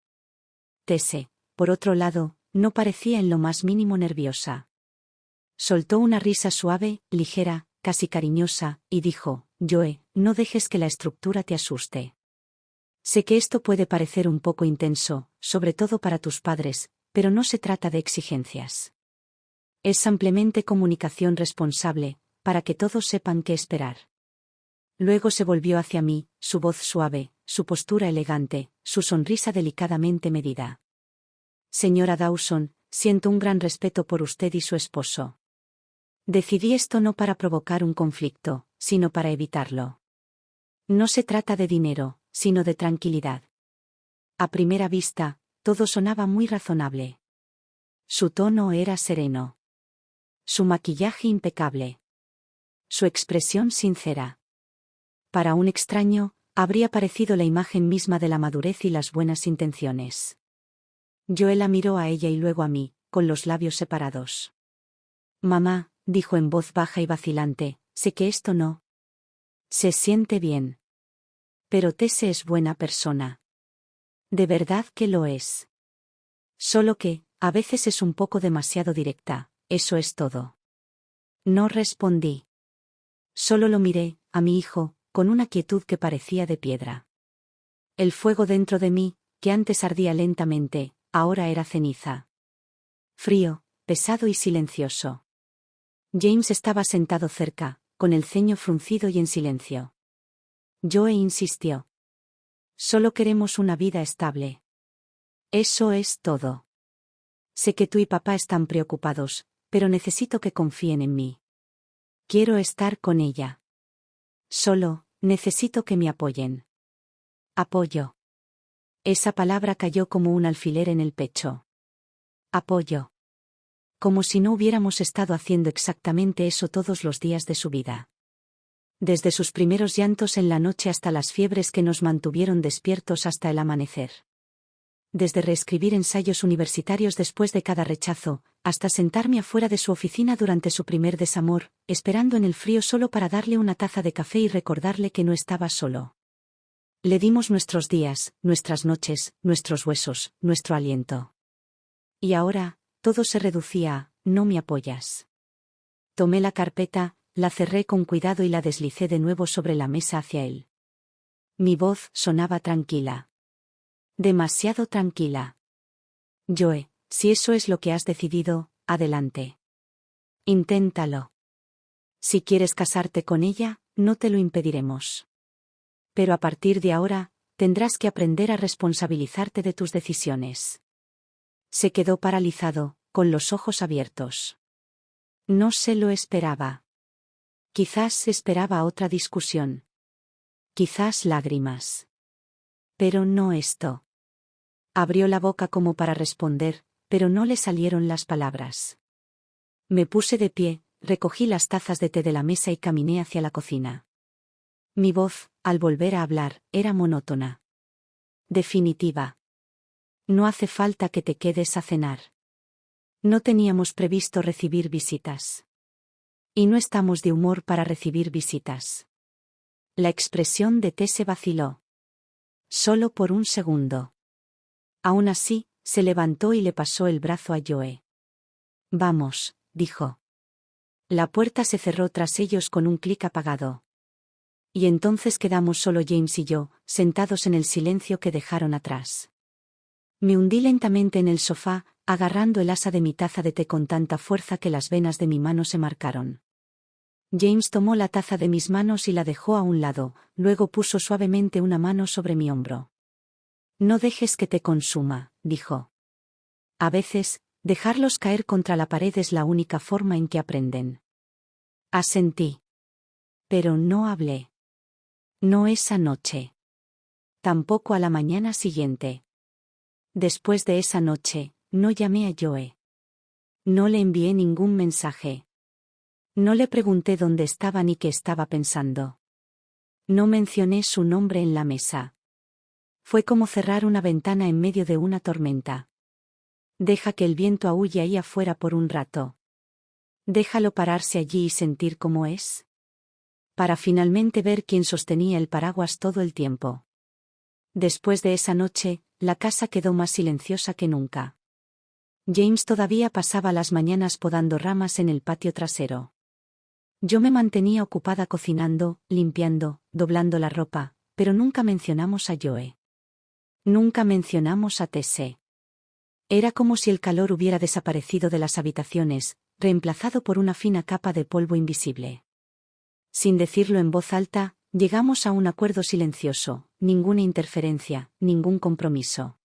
Tese, por otro lado, no parecía en lo más mínimo nerviosa. Soltó una risa suave, ligera, casi cariñosa, y dijo: Joe, no dejes que la estructura te asuste. Sé que esto puede parecer un poco intenso, sobre todo para tus padres, pero no se trata de exigencias. Es simplemente comunicación responsable, para que todos sepan qué esperar. Luego se volvió hacia mí, su voz suave, su postura elegante, su sonrisa delicadamente medida. Señora Dawson, siento un gran respeto por usted y su esposo. Decidí esto no para provocar un conflicto, sino para evitarlo. No se trata de dinero, sino de tranquilidad. A primera vista, todo sonaba muy razonable. Su tono era sereno. Su maquillaje impecable. Su expresión sincera. Para un extraño, habría parecido la imagen misma de la madurez y las buenas intenciones. Joe la miró a ella y luego a mí, con los labios separados. Mamá, dijo en voz baja y vacilante, sé que esto no se siente bien. Pero Tese es buena persona. De verdad que lo es. Solo que, a veces es un poco demasiado directa, eso es todo. No respondí. Solo lo miré, a mi hijo, con una quietud que parecía de piedra. El fuego dentro de mí, que antes ardía lentamente, ahora era ceniza. Frío, pesado y silencioso. James estaba sentado cerca, con el ceño fruncido y en silencio. Joe insistió. Solo queremos una vida estable. Eso es todo. Sé que tú y papá están preocupados, pero necesito que confíen en mí. Quiero estar con ella. Solo, necesito que me apoyen. Apoyo. Esa palabra cayó como un alfiler en el pecho. Apoyo. Como si no hubiéramos estado haciendo exactamente eso todos los días de su vida. Desde sus primeros llantos en la noche hasta las fiebres que nos mantuvieron despiertos hasta el amanecer. Desde reescribir ensayos universitarios después de cada rechazo, hasta sentarme afuera de su oficina durante su primer desamor, esperando en el frío solo para darle una taza de café y recordarle que no estaba solo. Le dimos nuestros días, nuestras noches, nuestros huesos, nuestro aliento. Y ahora, todo se reducía a: no me apoyas. Tomé la carpeta, la cerré con cuidado y la deslicé de nuevo sobre la mesa hacia él. Mi voz sonaba tranquila. Demasiado tranquila. Joe, si eso es lo que has decidido, adelante. Inténtalo. Si quieres casarte con ella, no te lo impediremos. Pero a partir de ahora, tendrás que aprender a responsabilizarte de tus decisiones. Se quedó paralizado, con los ojos abiertos. No se lo esperaba. Quizás esperaba otra discusión. Quizás lágrimas. Pero no esto. Abrió la boca como para responder, pero no le salieron las palabras. Me puse de pie, recogí las tazas de té de la mesa y caminé hacia la cocina. Mi voz, al volver a hablar, era monótona. Definitiva. No hace falta que te quedes a cenar. No teníamos previsto recibir visitas. Y no estamos de humor para recibir visitas. La expresión de Tese vaciló. Solo por un segundo. Aún así, se levantó y le pasó el brazo a Joe. Vamos, dijo. La puerta se cerró tras ellos con un clic apagado. Y entonces quedamos solo James y yo, sentados en el silencio que dejaron atrás. Me hundí lentamente en el sofá, agarrando el asa de mi taza de té con tanta fuerza que las venas de mi mano se marcaron. James tomó la taza de mis manos y la dejó a un lado, luego puso suavemente una mano sobre mi hombro. No dejes que te consuma, dijo. A veces, dejarlos caer contra la pared es la única forma en que aprenden. Asentí. Pero no hablé. No esa noche. Tampoco a la mañana siguiente. Después de esa noche, no llamé a Joe. No le envié ningún mensaje. No le pregunté dónde estaba ni qué estaba pensando. No mencioné su nombre en la mesa. Fue como cerrar una ventana en medio de una tormenta. Deja que el viento aúlle ahí afuera por un rato. Déjalo pararse allí y sentir cómo es. Para finalmente ver quién sostenía el paraguas todo el tiempo. Después de esa noche, la casa quedó más silenciosa que nunca. James todavía pasaba las mañanas podando ramas en el patio trasero. Yo me mantenía ocupada cocinando, limpiando, doblando la ropa, pero nunca mencionamos a Joe. Nunca mencionamos a Tese. Era como si el calor hubiera desaparecido de las habitaciones, reemplazado por una fina capa de polvo invisible. Sin decirlo en voz alta, llegamos a un acuerdo silencioso, ninguna interferencia, ningún compromiso.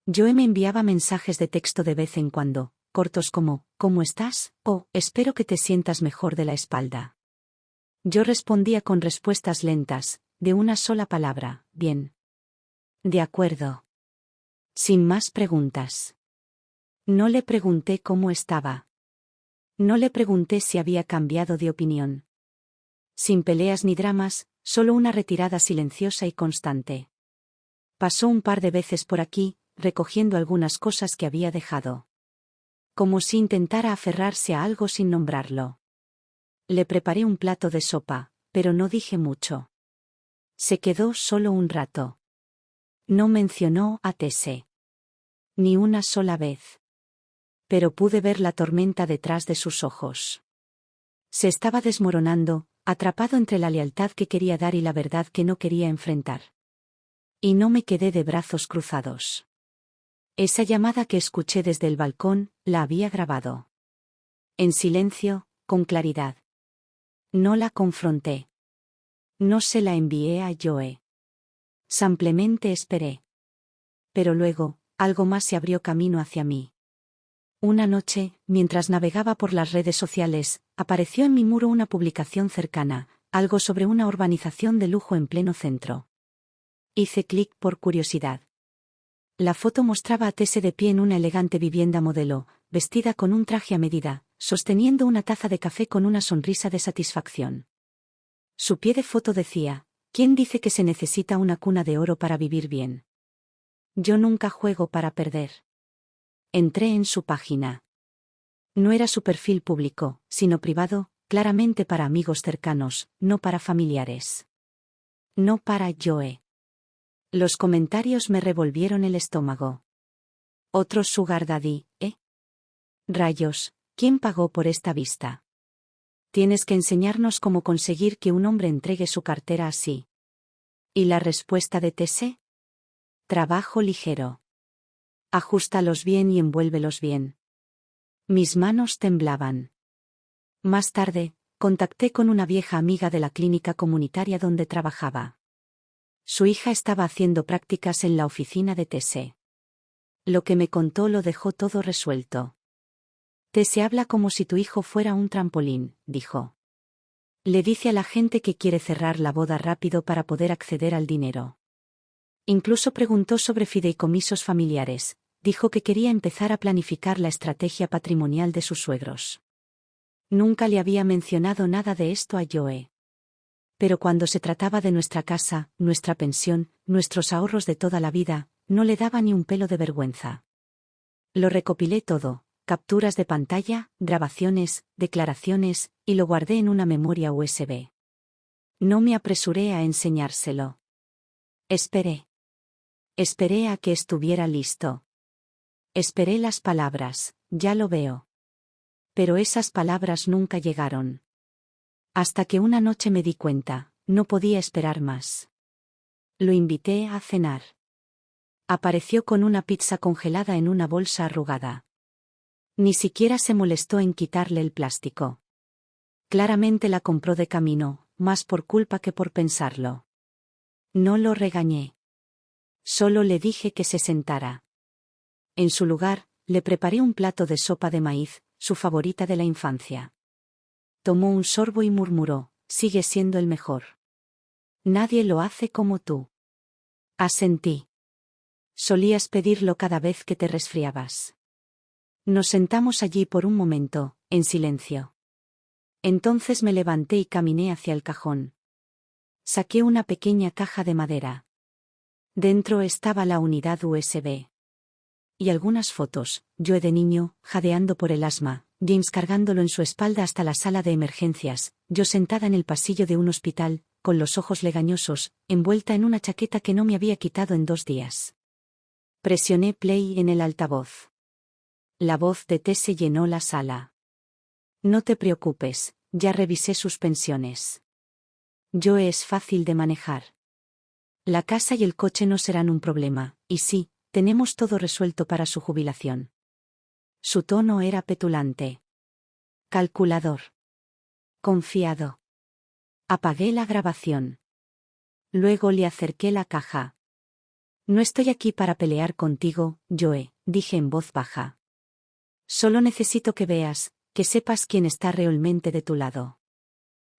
Joe me enviaba mensajes de texto de vez en cuando, cortos como, ¿cómo estás? O, espero que te sientas mejor de la espalda. Yo respondía con respuestas lentas, de una sola palabra, bien. De acuerdo. Sin más preguntas. No le pregunté cómo estaba. No le pregunté si había cambiado de opinión. Sin peleas ni dramas, solo una retirada silenciosa y constante. Pasó un par de veces por aquí, recogiendo algunas cosas que había dejado. Como si intentara aferrarse a algo sin nombrarlo. Le preparé un plato de sopa, pero no dije mucho. Se quedó solo un rato. No mencionó a Tese. Ni una sola vez. Pero pude ver la tormenta detrás de sus ojos. Se estaba desmoronando, atrapado entre la lealtad que quería dar y la verdad que no quería enfrentar. Y no me quedé de brazos cruzados. Esa llamada que escuché desde el balcón, la había grabado. En silencio, con claridad. No la confronté. No se la envié a Joe. Simplemente esperé. Pero luego, algo más se abrió camino hacia mí. Una noche, mientras navegaba por las redes sociales, apareció en mi muro una publicación cercana, algo sobre una urbanización de lujo en pleno centro. Hice clic por curiosidad. La foto mostraba a Tese de pie en una elegante vivienda modelo, vestida con un traje a medida, sosteniendo una taza de café con una sonrisa de satisfacción. Su pie de foto decía, ¿quién dice que se necesita una cuna de oro para vivir bien? Yo nunca juego para perder. Entré en su página. No era su perfil público, sino privado, claramente para amigos cercanos, no para familiares. No para Joe. Los comentarios me revolvieron el estómago. Otro sugar daddy, ¿eh? Rayos, ¿quién pagó por esta vista? Tienes que enseñarnos cómo conseguir que un hombre entregue su cartera así. ¿Y la respuesta de Tese? Trabajo ligero. Ajústalos bien y envuélvelos bien. Mis manos temblaban. Más tarde, contacté con una vieja amiga de la clínica comunitaria donde trabajaba. Su hija estaba haciendo prácticas en la oficina de Tese. Lo que me contó lo dejó todo resuelto. Tese habla como si tu hijo fuera un trampolín, dijo. Le dice a la gente que quiere cerrar la boda rápido para poder acceder al dinero. Incluso preguntó sobre fideicomisos familiares, dijo que quería empezar a planificar la estrategia patrimonial de sus suegros. Nunca le había mencionado nada de esto a Joe. Pero cuando se trataba de nuestra casa, nuestra pensión, nuestros ahorros de toda la vida, no le daba ni un pelo de vergüenza. Lo recopilé todo, capturas de pantalla, grabaciones, declaraciones, y lo guardé en una memoria USB. No me apresuré a enseñárselo. Esperé. Esperé a que estuviera listo. Esperé las palabras, ya lo veo. Pero esas palabras nunca llegaron. Hasta que una noche me di cuenta, no podía esperar más. Lo invité a cenar. Apareció con una pizza congelada en una bolsa arrugada. Ni siquiera se molestó en quitarle el plástico. Claramente la compró de camino, más por culpa que por pensarlo. No lo regañé. Solo le dije que se sentara. En su lugar, le preparé un plato de sopa de maíz, su favorita de la infancia. Tomó un sorbo y murmuró, sigue siendo el mejor. Nadie lo hace como tú. Asentí. Solías pedirlo cada vez que te resfriabas. Nos sentamos allí por un momento, en silencio. Entonces me levanté y caminé hacia el cajón. Saqué una pequeña caja de madera. Dentro estaba la unidad USB. Y algunas fotos, yo de niño, jadeando por el asma, James cargándolo en su espalda hasta la sala de emergencias, yo sentada en el pasillo de un hospital, con los ojos legañosos, envuelta en una chaqueta que no me había quitado en 2 días. Presioné play en el altavoz. La voz de Tese llenó la sala. No te preocupes, ya revisé sus pensiones. Joe es fácil de manejar. La casa y el coche no serán un problema, y sí, tenemos todo resuelto para su jubilación. Su tono era petulante. Calculador. Confiado. Apagué la grabación. Luego le acerqué la caja. No estoy aquí para pelear contigo, Joe, dije en voz baja. Solo necesito que veas, que sepas quién está realmente de tu lado.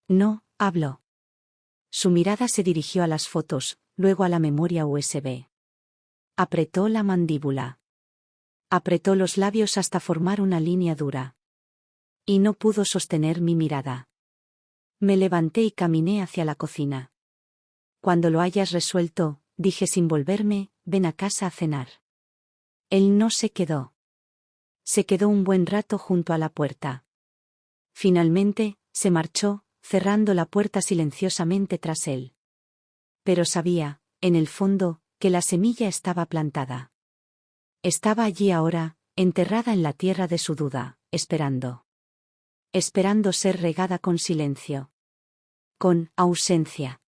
No, habló. Su mirada se dirigió a las fotos, luego a la memoria USB. Apretó la mandíbula. Apretó los labios hasta formar una línea dura. Y no pudo sostener mi mirada. Me levanté y caminé hacia la cocina. Cuando lo hayas resuelto, dije sin volverme, ven a casa a cenar. Él no se quedó. Se quedó un buen rato junto a la puerta. Finalmente, se marchó, cerrando la puerta silenciosamente tras él. Pero sabía, en el fondo, que la semilla estaba plantada. Estaba allí ahora, enterrada en la tierra de su duda, esperando. Esperando ser regada con silencio. Con ausencia.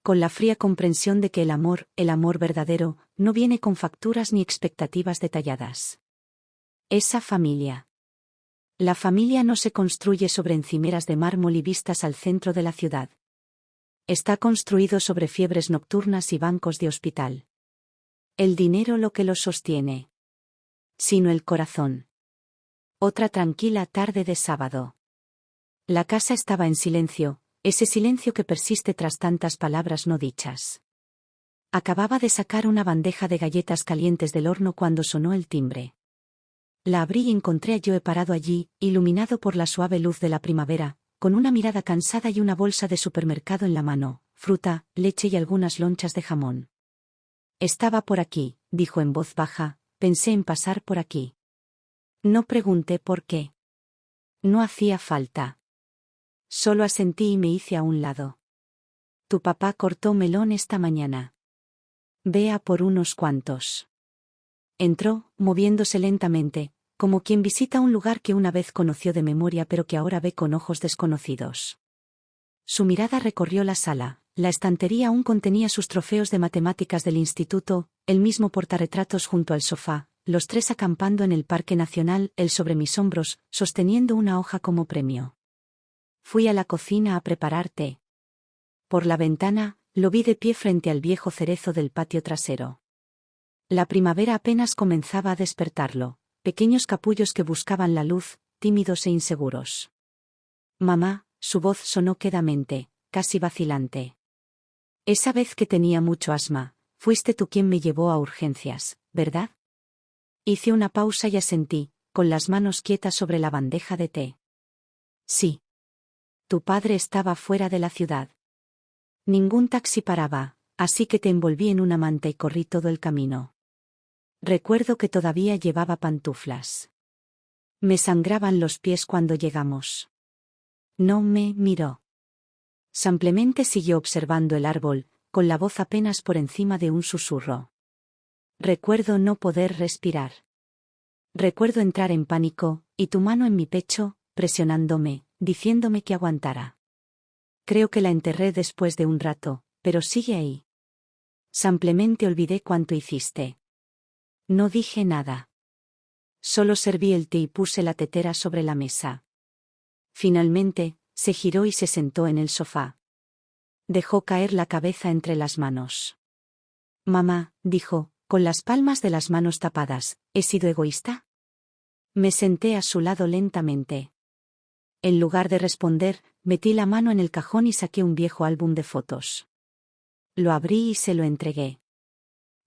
Con la fría comprensión de que el amor verdadero, no viene con facturas ni expectativas detalladas. Esa familia. La familia no se construye sobre encimeras de mármol y vistas al centro de la ciudad. Está construido sobre fiebres nocturnas y bancos de hospital. El dinero lo que lo sostiene. Sino el corazón. Otra tranquila tarde de sábado. La casa estaba en silencio, ese silencio que persiste tras tantas palabras no dichas. Acababa de sacar una bandeja de galletas calientes del horno cuando sonó el timbre. La abrí y encontré a Joe parado allí, iluminado por la suave luz de la primavera, con una mirada cansada y una bolsa de supermercado en la mano, fruta, leche y algunas lonchas de jamón. Estaba por aquí, dijo en voz baja, pensé en pasar por aquí. No pregunté por qué. No hacía falta. Solo asentí y me hice a un lado. Tu papá cortó melón esta mañana. Ve a por unos cuantos. Entró, moviéndose lentamente, como quien visita un lugar que una vez conoció de memoria pero que ahora ve con ojos desconocidos. Su mirada recorrió la sala, la estantería aún contenía sus trofeos de matemáticas del instituto, el mismo portarretratos junto al sofá, los 3 acampando en el Parque Nacional, él sobre mis hombros, sosteniendo una hoja como premio. Fui a la cocina a preparar té. Por la ventana, lo vi de pie frente al viejo cerezo del patio trasero. La primavera apenas comenzaba a despertarlo, pequeños capullos que buscaban la luz, tímidos e inseguros. Mamá, su voz sonó quedamente, casi vacilante. Esa vez que tenía mucho asma, fuiste tú quien me llevó a urgencias, ¿verdad? Hice una pausa y asentí, con las manos quietas sobre la bandeja de té. Sí. Tu padre estaba fuera de la ciudad. Ningún taxi paraba, así que te envolví en una manta y corrí todo el camino. Recuerdo que todavía llevaba pantuflas. Me sangraban los pies cuando llegamos. No me miró. Simplemente siguió observando el árbol, con la voz apenas por encima de un susurro. Recuerdo no poder respirar. Recuerdo entrar en pánico, y tu mano en mi pecho, presionándome, diciéndome que aguantara. Creo que la enterré después de un rato, pero sigue ahí. Simplemente olvidé cuánto hiciste. No dije nada. Solo serví el té y puse la tetera sobre la mesa. Finalmente, se giró y se sentó en el sofá. Dejó caer la cabeza entre las manos. Mamá, dijo, con las palmas de las manos tapadas, ¿he sido egoísta? Me senté a su lado lentamente. En lugar de responder, metí la mano en el cajón y saqué un viejo álbum de fotos. Lo abrí y se lo entregué.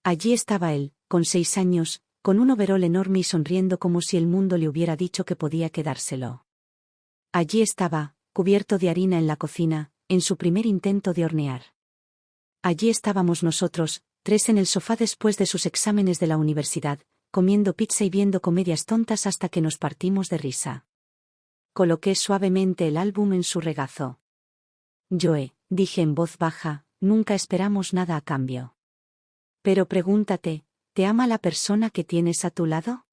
Allí estaba él, con 6 años, con un overol enorme y sonriendo como si el mundo le hubiera dicho que podía quedárselo. Allí estaba, cubierto de harina en la cocina, en su primer intento de hornear. Allí estábamos nosotros, 3 en el sofá después de sus exámenes de la universidad, comiendo pizza y viendo comedias tontas hasta que nos partimos de risa. Coloqué suavemente el álbum en su regazo. Joe, dije en voz baja, nunca esperamos nada a cambio. Pero pregúntate, ¿te ama la persona que tienes a tu lado?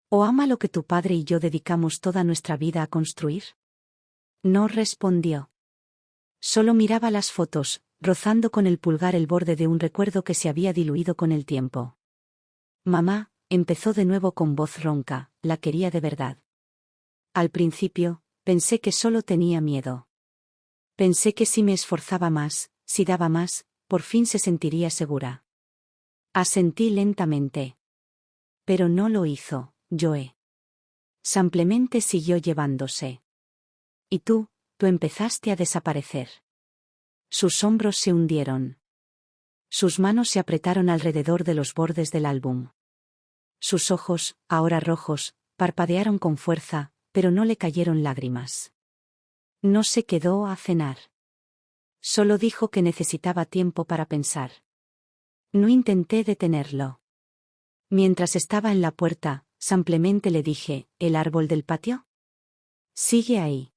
¿O ama lo que tu padre y yo dedicamos toda nuestra vida a construir? No respondió. Solo miraba las fotos, rozando con el pulgar el borde de un recuerdo que se había diluido con el tiempo. Mamá, empezó de nuevo con voz ronca, la quería de verdad. Al principio, pensé que solo tenía miedo. Pensé que si me esforzaba más, si daba más, por fin se sentiría segura. Asentí lentamente. Pero no lo hizo, Joe. Simplemente siguió llevándose. Y tú empezaste a desaparecer. Sus hombros se hundieron. Sus manos se apretaron alrededor de los bordes del álbum. Sus ojos, ahora rojos, parpadearon con fuerza, pero no le cayeron lágrimas. No se quedó a cenar. Solo dijo que necesitaba tiempo para pensar. No intenté detenerlo. Mientras estaba en la puerta, simplemente le dije, ¿el árbol del patio? Sigue ahí.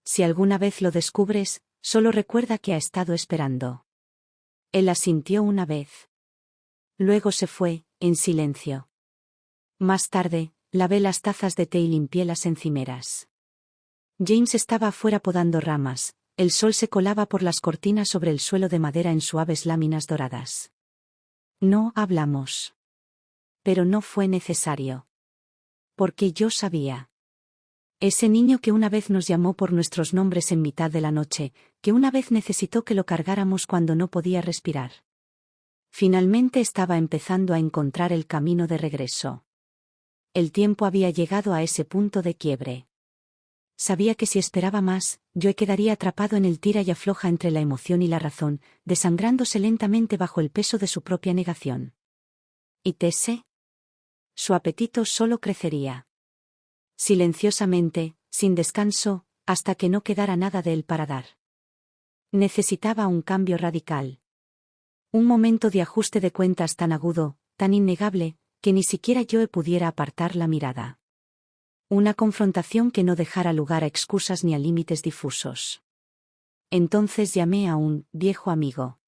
Si alguna vez lo descubres, solo recuerda que ha estado esperando. Él asintió una vez. Luego se fue, en silencio. Más tarde, lavé las tazas de té y limpié las encimeras. James estaba afuera podando ramas, el sol se colaba por las cortinas sobre el suelo de madera en suaves láminas doradas. No hablamos. Pero no fue necesario. Porque yo sabía. Ese niño que una vez nos llamó por nuestros nombres en mitad de la noche, que una vez necesitó que lo cargáramos cuando no podía respirar. Finalmente estaba empezando a encontrar el camino de regreso. El tiempo había llegado a ese punto de quiebre. Sabía que si esperaba más, yo quedaría atrapado en el tira y afloja entre la emoción y la razón, desangrándose lentamente bajo el peso de su propia negación. ¿Y Tese? Su apetito solo crecería. Silenciosamente, sin descanso, hasta que no quedara nada de él para dar. Necesitaba un cambio radical. Un momento de ajuste de cuentas tan agudo, tan innegable, que ni siquiera yo pudiera apartar la mirada. Una confrontación que no dejara lugar a excusas ni a límites difusos. Entonces llamé a un viejo amigo.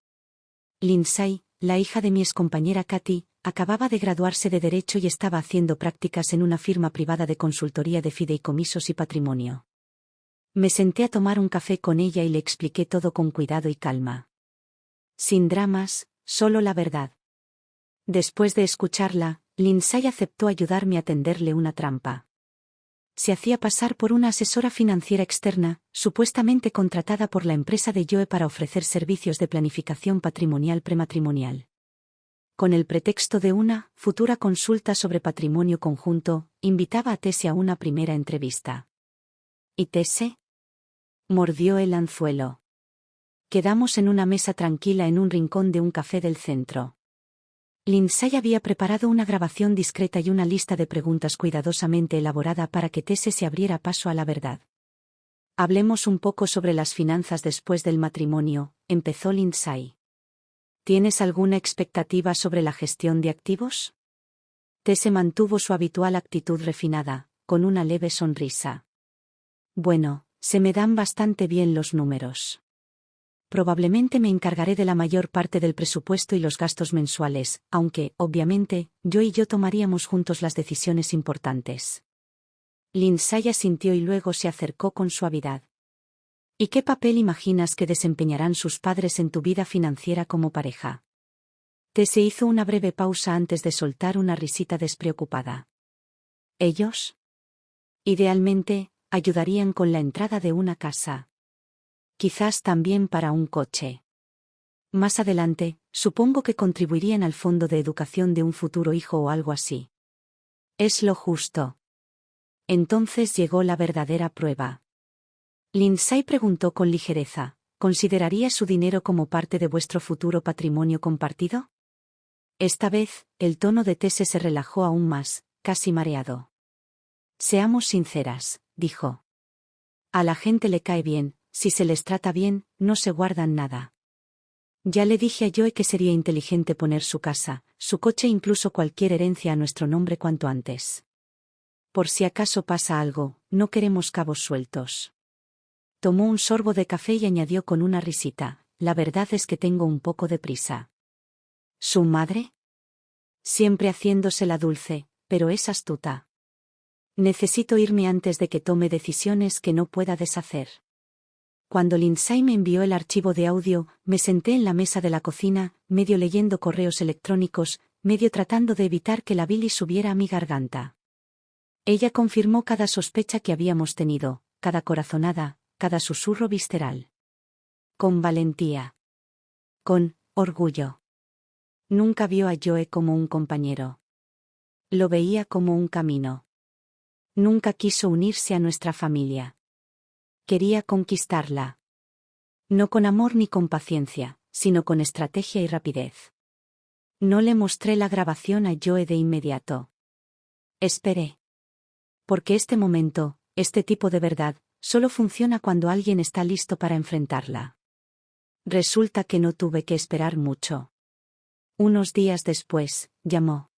Lindsay, la hija de mi excompañera Katy, acababa de graduarse de Derecho y estaba haciendo prácticas en una firma privada de consultoría de fideicomisos y patrimonio. Me senté a tomar un café con ella y le expliqué todo con cuidado y calma. Sin dramas, solo la verdad. Después de escucharla, Lindsay aceptó ayudarme a tenderle una trampa. Se hacía pasar por una asesora financiera externa, supuestamente contratada por la empresa de Joe para ofrecer servicios de planificación patrimonial prematrimonial. Con el pretexto de una futura consulta sobre patrimonio conjunto, invitaba a Tese a una primera entrevista. ¿Y Tese? Mordió el anzuelo. Quedamos en una mesa tranquila en un rincón de un café del centro. Lindsay había preparado una grabación discreta y una lista de preguntas cuidadosamente elaborada para que Tese se abriera paso a la verdad. Hablemos un poco sobre las finanzas después del matrimonio, empezó Lindsay. ¿Tienes alguna expectativa sobre la gestión de activos? Tese mantuvo su habitual actitud refinada, con una leve sonrisa. Bueno, se me dan bastante bien los números. Probablemente me encargaré de la mayor parte del presupuesto y los gastos mensuales, aunque, obviamente, yo tomaríamos juntos las decisiones importantes. Lindsay asintió y luego se acercó con suavidad. ¿Y qué papel imaginas que desempeñarán sus padres en tu vida financiera como pareja? Tese hizo una breve pausa antes de soltar una risita despreocupada. ¿Ellos? Idealmente, ayudarían con la entrada de una casa. Quizás también para un coche. Más adelante, supongo que contribuirían al fondo de educación de un futuro hijo o algo así. Es lo justo. Entonces llegó la verdadera prueba. Lindsay preguntó con ligereza, ¿consideraría su dinero como parte de vuestro futuro patrimonio compartido? Esta vez, el tono de Tese se relajó aún más, casi mareado. Seamos sinceras, dijo. A la gente le cae bien, si se les trata bien, no se guardan nada. Ya le dije a Joe que sería inteligente poner su casa, su coche e incluso cualquier herencia a nuestro nombre cuanto antes. Por si acaso pasa algo, no queremos cabos sueltos. Tomó un sorbo de café y añadió con una risita, la verdad es que tengo un poco de prisa. ¿Su madre? Siempre haciéndose la dulce, pero es astuta. Necesito irme antes de que tome decisiones que no pueda deshacer. Cuando Lindsay me envió el archivo de audio, me senté en la mesa de la cocina, medio leyendo correos electrónicos, medio tratando de evitar que la bilis subiera a mi garganta. Ella confirmó cada sospecha que habíamos tenido, cada corazonada, cada susurro visceral. Con valentía. Con orgullo. Nunca vio a Joe como un compañero. Lo veía como un camino. Nunca quiso unirse a nuestra familia. Quería conquistarla. No con amor ni con paciencia, sino con estrategia y rapidez. No le mostré la grabación a Joe de inmediato. Esperé. Porque este momento, este tipo de verdad, solo funciona cuando alguien está listo para enfrentarla. Resulta que no tuve que esperar mucho. Unos días después, llamó.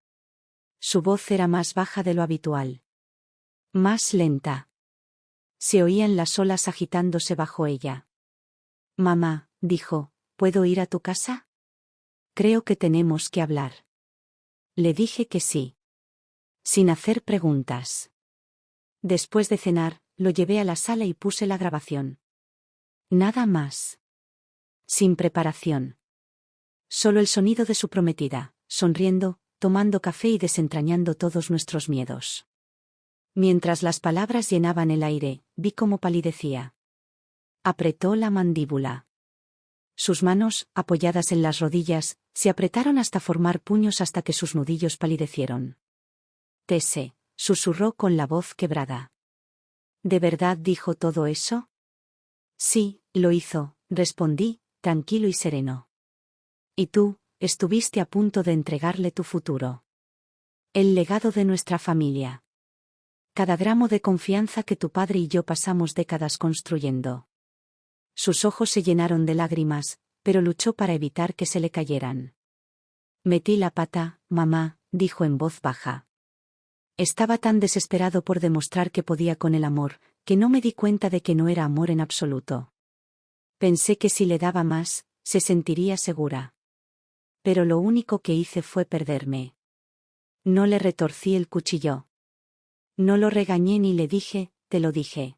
Su voz era más baja de lo habitual. Más lenta. Se oían las olas agitándose bajo ella. Mamá, dijo, ¿puedo ir a tu casa? Creo que tenemos que hablar. Le dije que sí. Sin hacer preguntas. Después de cenar, lo llevé a la sala y puse la grabación. Nada más. Sin preparación. Solo el sonido de su prometida, sonriendo, tomando café y desentrañando todos nuestros miedos. Mientras las palabras llenaban el aire, vi cómo palidecía. Apretó la mandíbula. Sus manos, apoyadas en las rodillas, se apretaron hasta formar puños hasta que sus nudillos palidecieron. Tese, susurró con la voz quebrada. ¿De verdad dijo todo eso? Sí, lo hizo, respondí, tranquilo y sereno. Y tú, estuviste a punto de entregarle tu futuro. El legado de nuestra familia. Cada gramo de confianza que tu padre y yo pasamos décadas construyendo. Sus ojos se llenaron de lágrimas, pero luchó para evitar que se le cayeran. Metí la pata, mamá, dijo en voz baja. Estaba tan desesperado por demostrar que podía con el amor, que no me di cuenta de que no era amor en absoluto. Pensé que si le daba más, se sentiría segura. Pero lo único que hice fue perderme. No le retorcí el cuchillo. No lo regañé ni le dije, te lo dije.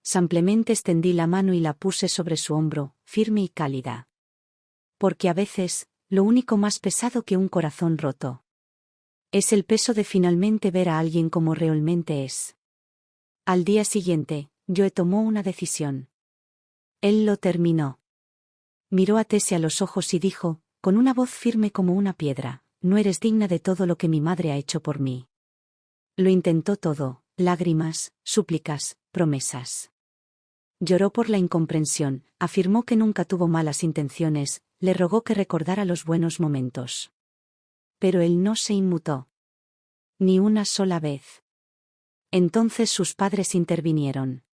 Simplemente extendí la mano y la puse sobre su hombro, firme y cálida. Porque a veces, lo único más pesado que un corazón roto es el peso de finalmente ver a alguien como realmente es. Al día siguiente, Joe tomó una decisión. Él lo terminó. Miró a Tese a los ojos y dijo, con una voz firme como una piedra, no eres digna de todo lo que mi madre ha hecho por mí. Lo intentó todo, lágrimas, súplicas, promesas. Lloró por la incomprensión, afirmó que nunca tuvo malas intenciones, le rogó que recordara los buenos momentos. Pero él no se inmutó. Ni una sola vez. Entonces sus padres intervinieron.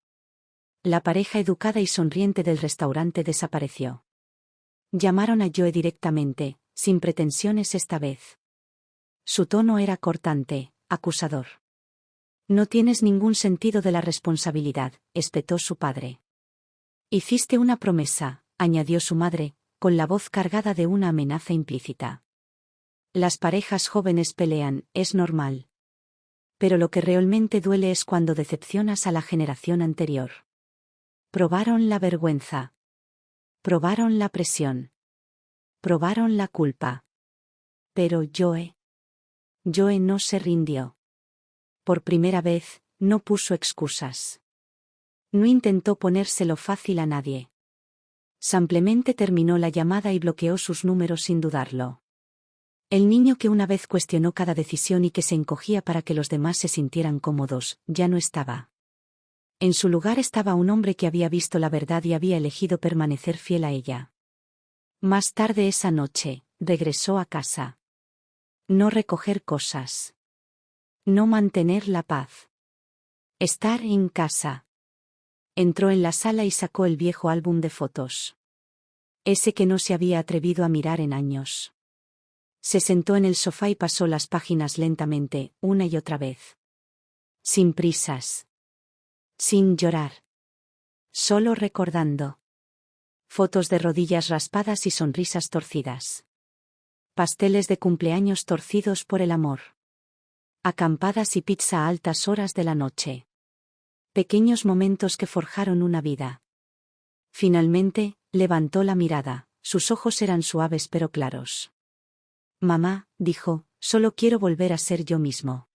La pareja educada y sonriente del restaurante desapareció. Llamaron a Joe directamente, sin pretensiones esta vez. Su tono era cortante, acusador. No tienes ningún sentido de la responsabilidad, espetó su padre. Hiciste una promesa, añadió su madre, con la voz cargada de una amenaza implícita. Las parejas jóvenes pelean, es normal. Pero lo que realmente duele es cuando decepcionas a la generación anterior. Probaron la vergüenza. Probaron la presión. Probaron la culpa. Pero Joe no se rindió. Por primera vez, no puso excusas. No intentó ponérselo fácil a nadie. Simplemente terminó la llamada y bloqueó sus números sin dudarlo. El niño que una vez cuestionó cada decisión y que se encogía para que los demás se sintieran cómodos, ya no estaba. En su lugar estaba un hombre que había visto la verdad y había elegido permanecer fiel a ella. Más tarde esa noche, regresó a casa. No recoger cosas. No mantener la paz. Estar en casa. Entró en la sala y sacó el viejo álbum de fotos. Ese que no se había atrevido a mirar en años. Se sentó en el sofá y pasó las páginas lentamente, una y otra vez. Sin prisas. Sin llorar. Solo recordando. Fotos de rodillas raspadas y sonrisas torcidas. Pasteles de cumpleaños torcidos por el amor. Acampadas y pizza a altas horas de la noche. Pequeños momentos que forjaron una vida. Finalmente, levantó la mirada, sus ojos eran suaves pero claros. Mamá, dijo, solo quiero volver a ser yo mismo.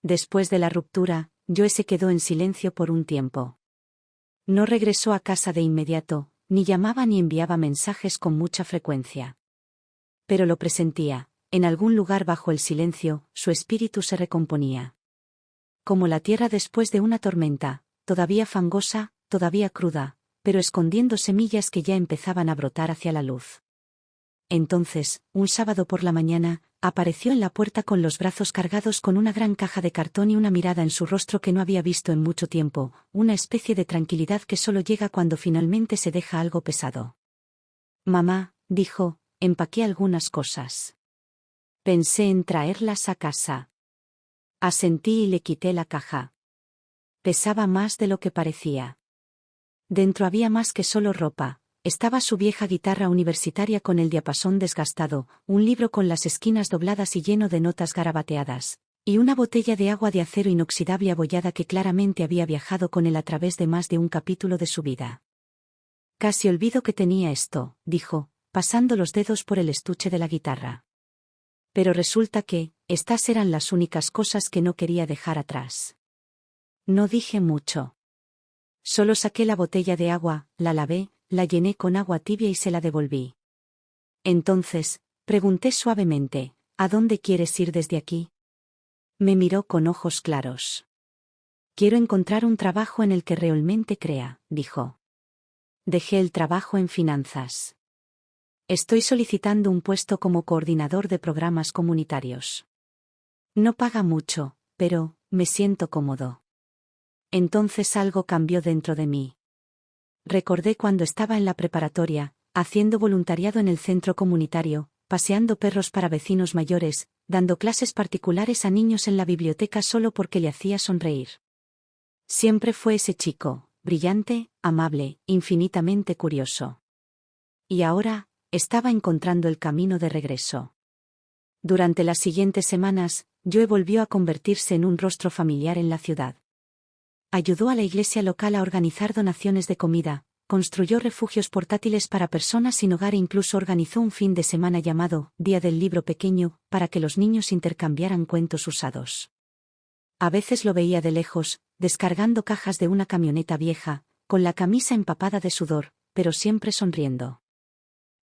Después de la ruptura, Joe se quedó en silencio por un tiempo. No regresó a casa de inmediato, ni llamaba ni enviaba mensajes con mucha frecuencia. Pero lo presentía, en algún lugar bajo el silencio, su espíritu se recomponía. Como la tierra después de una tormenta, todavía fangosa, todavía cruda, pero escondiendo semillas que ya empezaban a brotar hacia la luz. Entonces, un sábado por la mañana, apareció en la puerta con los brazos cargados con una gran caja de cartón y una mirada en su rostro que no había visto en mucho tiempo, una especie de tranquilidad que solo llega cuando finalmente se deja algo pesado. Mamá, dijo, empaqué algunas cosas. Pensé en traerlas a casa. Asentí y le quité la caja. Pesaba más de lo que parecía. Dentro había más que solo ropa. Estaba su vieja guitarra universitaria con el diapasón desgastado, un libro con las esquinas dobladas y lleno de notas garabateadas, y una botella de agua de acero inoxidable abollada que claramente había viajado con él a través de más de un capítulo de su vida. Casi olvido que tenía esto, dijo, pasando los dedos por el estuche de la guitarra. Pero resulta que, estas eran las únicas cosas que no quería dejar atrás. No dije mucho. Solo saqué la botella de agua, la lavé, la llené con agua tibia y se la devolví. Entonces, pregunté suavemente, ¿a dónde quieres ir desde aquí? Me miró con ojos claros. Quiero encontrar un trabajo en el que realmente crea, dijo. Dejé el trabajo en finanzas. Estoy solicitando un puesto como coordinador de programas comunitarios. No paga mucho, pero, me siento cómodo. Entonces algo cambió dentro de mí. Recordé cuando estaba en la preparatoria, haciendo voluntariado en el centro comunitario, paseando perros para vecinos mayores, dando clases particulares a niños en la biblioteca solo porque le hacía sonreír. Siempre fue ese chico, brillante, amable, infinitamente curioso. Y ahora, estaba encontrando el camino de regreso. Durante las siguientes semanas, Joe volvió a convertirse en un rostro familiar en la ciudad. Ayudó a la iglesia local a organizar donaciones de comida, construyó refugios portátiles para personas sin hogar e incluso organizó un fin de semana llamado Día del Libro Pequeño, para que los niños intercambiaran cuentos usados. A veces lo veía de lejos, descargando cajas de una camioneta vieja, con la camisa empapada de sudor, pero siempre sonriendo.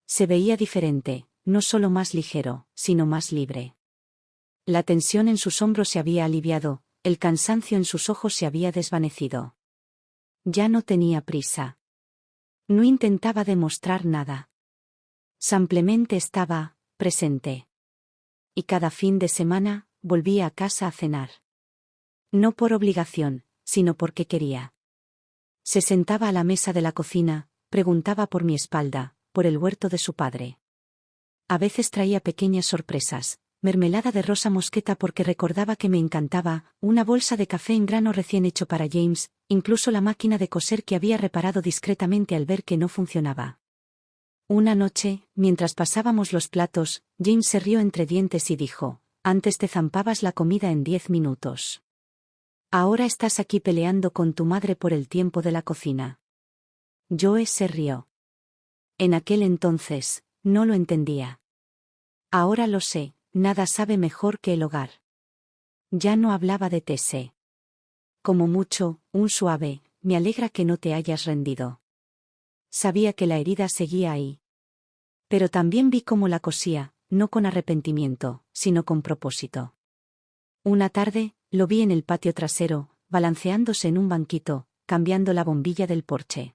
Se veía diferente, no solo más ligero, sino más libre. La tensión en sus hombros se había aliviado, el cansancio en sus ojos se había desvanecido. Ya no tenía prisa. No intentaba demostrar nada. Simplemente estaba presente. Y cada fin de semana, volvía a casa a cenar. No por obligación, sino porque quería. Se sentaba a la mesa de la cocina, preguntaba por mi espalda, por el huerto de su padre. A veces traía pequeñas sorpresas. Mermelada de rosa mosqueta porque recordaba que me encantaba, una bolsa de café en grano recién hecho para James, incluso la máquina de coser que había reparado discretamente al ver que no funcionaba. Una noche, mientras pasábamos los platos, James se rió entre dientes y dijo, antes te zampabas la comida en 10 minutos. Ahora estás aquí peleando con tu madre por el tiempo de la cocina. Joe se rió. En aquel entonces, no lo entendía. Ahora lo sé. Nada sabe mejor que el hogar. Ya no hablaba de Tese. Como mucho, un suave, me alegra que no te hayas rendido. Sabía que la herida seguía ahí. Pero también vi cómo la cosía, no con arrepentimiento, sino con propósito. Una tarde, lo vi en el patio trasero, balanceándose en un banquito, cambiando la bombilla del porche.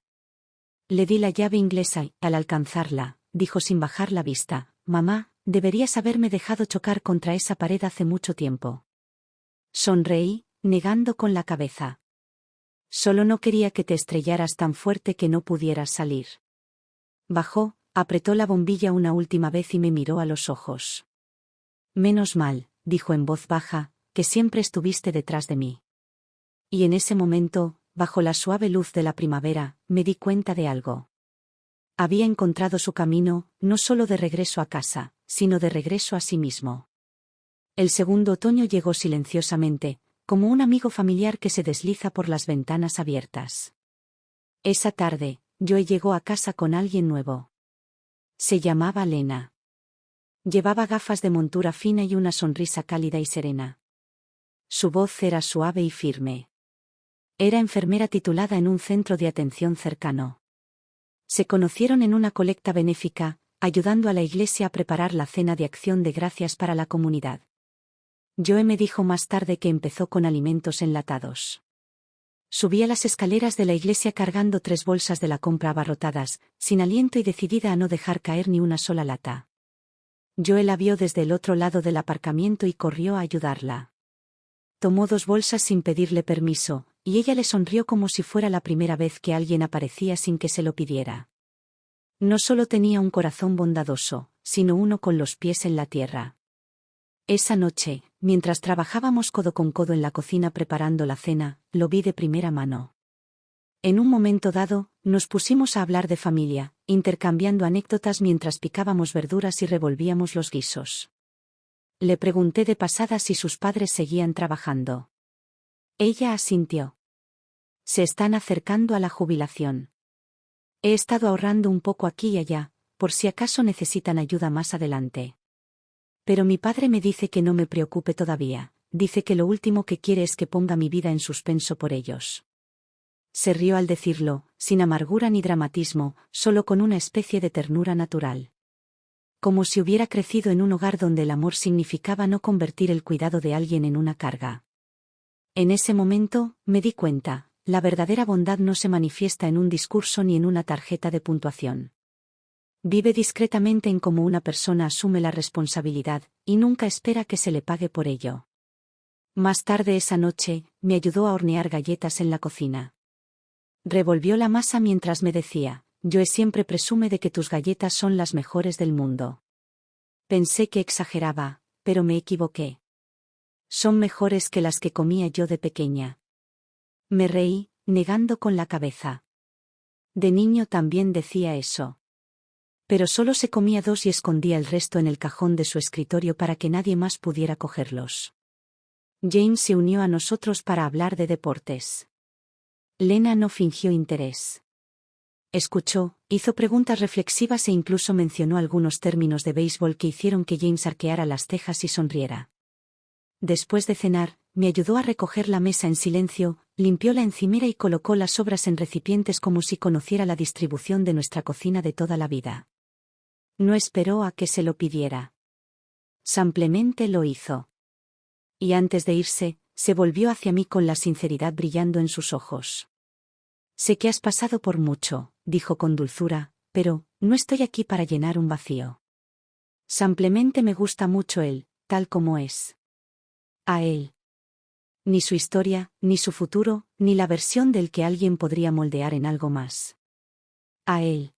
Le di la llave inglesa y, al alcanzarla, dijo sin bajar la vista: «Mamá, deberías haberme dejado chocar contra esa pared hace mucho tiempo». Sonreí, negando con la cabeza. «Solo no quería que te estrellaras tan fuerte que no pudieras salir». Bajó, apretó la bombilla una última vez y me miró a los ojos. «Menos mal», dijo en voz baja, «que siempre estuviste detrás de mí». Y en ese momento, bajo la suave luz de la primavera, me di cuenta de algo. Había encontrado su camino, no solo de regreso a casa, sino de regreso a sí mismo. El segundo otoño llegó silenciosamente, como un amigo familiar que se desliza por las ventanas abiertas. Esa tarde, Joe llegó a casa con alguien nuevo. Se llamaba Lena. Llevaba gafas de montura fina y una sonrisa cálida y serena. Su voz era suave y firme. Era enfermera titulada en un centro de atención cercano. Se conocieron en una colecta benéfica, ayudando a la iglesia a preparar la cena de acción de gracias para la comunidad. Joe me dijo más tarde que empezó con alimentos enlatados. Subía las escaleras de la iglesia cargando 3 bolsas de la compra abarrotadas, sin aliento y decidida a no dejar caer ni una sola lata. Joe la vio desde el otro lado del aparcamiento y corrió a ayudarla. Tomó 2 bolsas sin pedirle permiso, y ella le sonrió como si fuera la primera vez que alguien aparecía sin que se lo pidiera. No solo tenía un corazón bondadoso, sino uno con los pies en la tierra. Esa noche, mientras trabajábamos codo con codo en la cocina preparando la cena, lo vi de primera mano. En un momento dado, nos pusimos a hablar de familia, intercambiando anécdotas mientras picábamos verduras y revolvíamos los guisos. Le pregunté de pasada si sus padres seguían trabajando. Ella asintió. Se están acercando a la jubilación. He estado ahorrando un poco aquí y allá, por si acaso necesitan ayuda más adelante. Pero mi padre me dice que no me preocupe todavía, dice que lo último que quiere es que ponga mi vida en suspenso por ellos. Se rió al decirlo, sin amargura ni dramatismo, solo con una especie de ternura natural. Como si hubiera crecido en un hogar donde el amor significaba no convertir el cuidado de alguien en una carga. En ese momento, me di cuenta, la verdadera bondad no se manifiesta en un discurso ni en una tarjeta de puntuación. Vive discretamente en cómo una persona asume la responsabilidad, y nunca espera que se le pague por ello. Más tarde esa noche, me ayudó a hornear galletas en la cocina. Revolvió la masa mientras me decía: «Joe siempre presume de que tus galletas son las mejores del mundo». Pensé que exageraba, pero me equivoqué. Son mejores que las que comía yo de pequeña. Me reí, negando con la cabeza. De niño también decía eso. Pero solo se comía 2 y escondía el resto en el cajón de su escritorio para que nadie más pudiera cogerlos. James se unió a nosotros para hablar de deportes. Lena no fingió interés. Escuchó, hizo preguntas reflexivas e incluso mencionó algunos términos de béisbol que hicieron que James arqueara las cejas y sonriera. Después de cenar, me ayudó a recoger la mesa en silencio, limpió la encimera y colocó las sobras en recipientes como si conociera la distribución de nuestra cocina de toda la vida. No esperó a que se lo pidiera. Simplemente lo hizo. Y antes de irse, se volvió hacia mí con la sinceridad brillando en sus ojos. «Sé que has pasado por mucho», dijo con dulzura, «pero no estoy aquí para llenar un vacío. Simplemente me gusta mucho él, tal como es». A él. Ni su historia, ni su futuro, ni la versión del que alguien podría moldear en algo más. A él.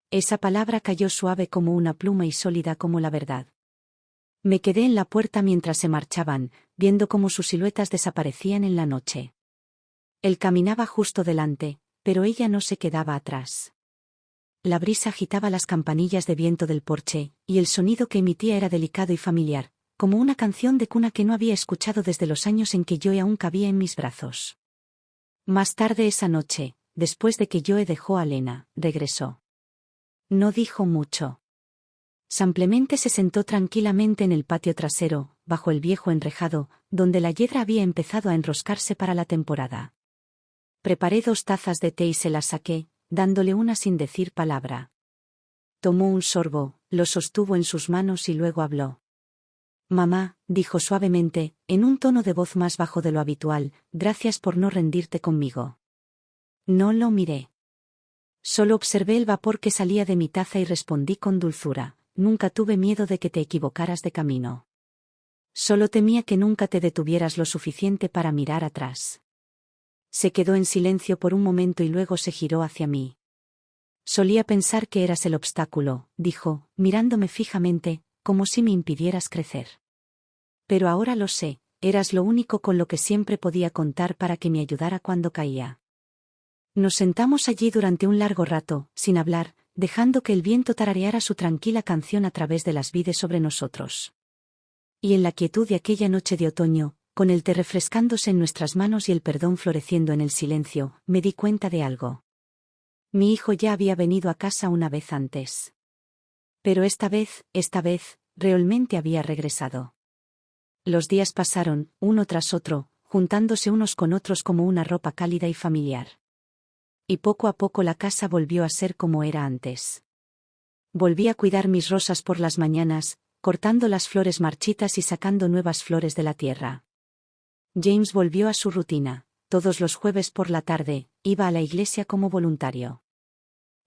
Esa palabra cayó suave como una pluma y sólida como la verdad. Me quedé en la puerta mientras se marchaban, viendo cómo sus siluetas desaparecían en la noche. Él caminaba justo delante, pero ella no se quedaba atrás. La brisa agitaba las campanillas de viento del porche, y el sonido que emitía era delicado y familiar, como una canción de cuna que no había escuchado desde los años en que Joe aún cabía en mis brazos. Más tarde esa noche, después de que Joe dejó a Lena, regresó. No dijo mucho. Simplemente se sentó tranquilamente en el patio trasero, bajo el viejo enrejado, donde la hiedra había empezado a enroscarse para la temporada. Preparé 2 tazas de té y se las saqué, dándole una sin decir palabra. Tomó un sorbo, lo sostuvo en sus manos y luego habló. Mamá, dijo suavemente, en un tono de voz más bajo de lo habitual, gracias por no rendirte conmigo. No lo miré. Solo observé el vapor que salía de mi taza y respondí con dulzura, nunca tuve miedo de que te equivocaras de camino. Solo temía que nunca te detuvieras lo suficiente para mirar atrás. Se quedó en silencio por un momento y luego se giró hacia mí. Solía pensar que eras el obstáculo, dijo, mirándome fijamente, como si me impidieras crecer. Pero ahora lo sé, eras lo único con lo que siempre podía contar para que me ayudara cuando caía. Nos sentamos allí durante un largo rato, sin hablar, dejando que el viento tarareara su tranquila canción a través de las vides sobre nosotros. Y en la quietud de aquella noche de otoño, con el té refrescándose en nuestras manos y el perdón floreciendo en el silencio, me di cuenta de algo. Mi hijo ya había venido a casa una vez antes. Pero esta vez, realmente había regresado. Los días pasaron, uno tras otro, juntándose unos con otros como una ropa cálida y familiar. Y poco a poco la casa volvió a ser como era antes. Volví a cuidar mis rosas por las mañanas, cortando las flores marchitas y sacando nuevas flores de la tierra. James volvió a su rutina. Todos los jueves por la tarde, iba a la iglesia como voluntario.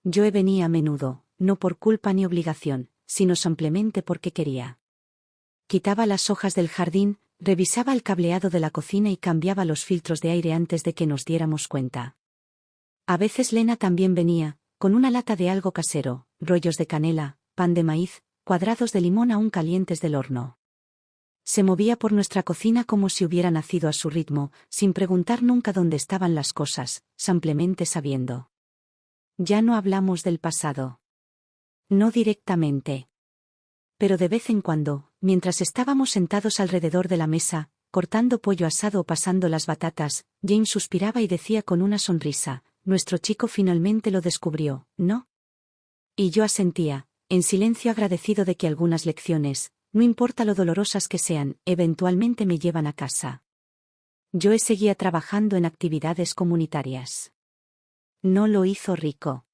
Yo venía a menudo, no por culpa ni obligación, sino simplemente porque quería. Quitaba las hojas del jardín, revisaba el cableado de la cocina y cambiaba los filtros de aire antes de que nos diéramos cuenta. A veces Lena también venía, con una lata de algo casero, rollos de canela, pan de maíz, cuadrados de limón aún calientes del horno. Se movía por nuestra cocina como si hubiera nacido a su ritmo, sin preguntar nunca dónde estaban las cosas, simplemente sabiendo. Ya no hablamos del pasado. No directamente. Pero de vez en cuando, mientras estábamos sentados alrededor de la mesa, cortando pollo asado o pasando las batatas, James suspiraba y decía con una sonrisa, nuestro chico finalmente lo descubrió, ¿no? Y yo asentía, en silencio agradecido de que algunas lecciones, no importa lo dolorosas que sean, eventualmente me llevan a casa. Yo seguía trabajando en actividades comunitarias. No lo hizo rico.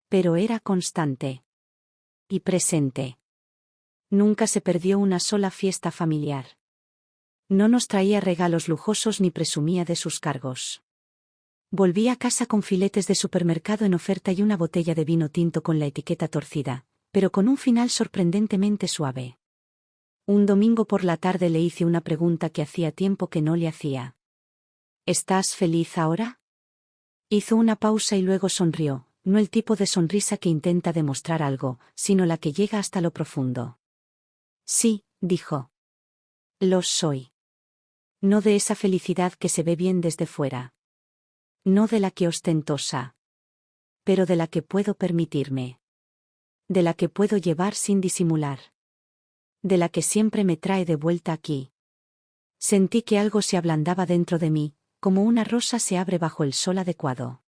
Pero era constante. Y presente. Nunca se perdió una sola fiesta familiar. No nos traía regalos lujosos ni presumía de sus cargos. Volví a casa con filetes de supermercado en oferta y una botella de vino tinto con la etiqueta torcida, pero con un final sorprendentemente suave. Un domingo por la tarde le hice una pregunta que hacía tiempo que no le hacía. ¿Estás feliz ahora? Hizo una pausa y luego sonrió, no el tipo de sonrisa que intenta demostrar algo, sino la que llega hasta lo profundo. Sí, dijo. Lo soy. No de esa felicidad que se ve bien desde fuera. No de la que ostentosa. Pero de la que puedo permitirme. De la que puedo llevar sin disimular. De la que siempre me trae de vuelta aquí. Sentí que algo se ablandaba dentro de mí, como una rosa se abre bajo el sol adecuado.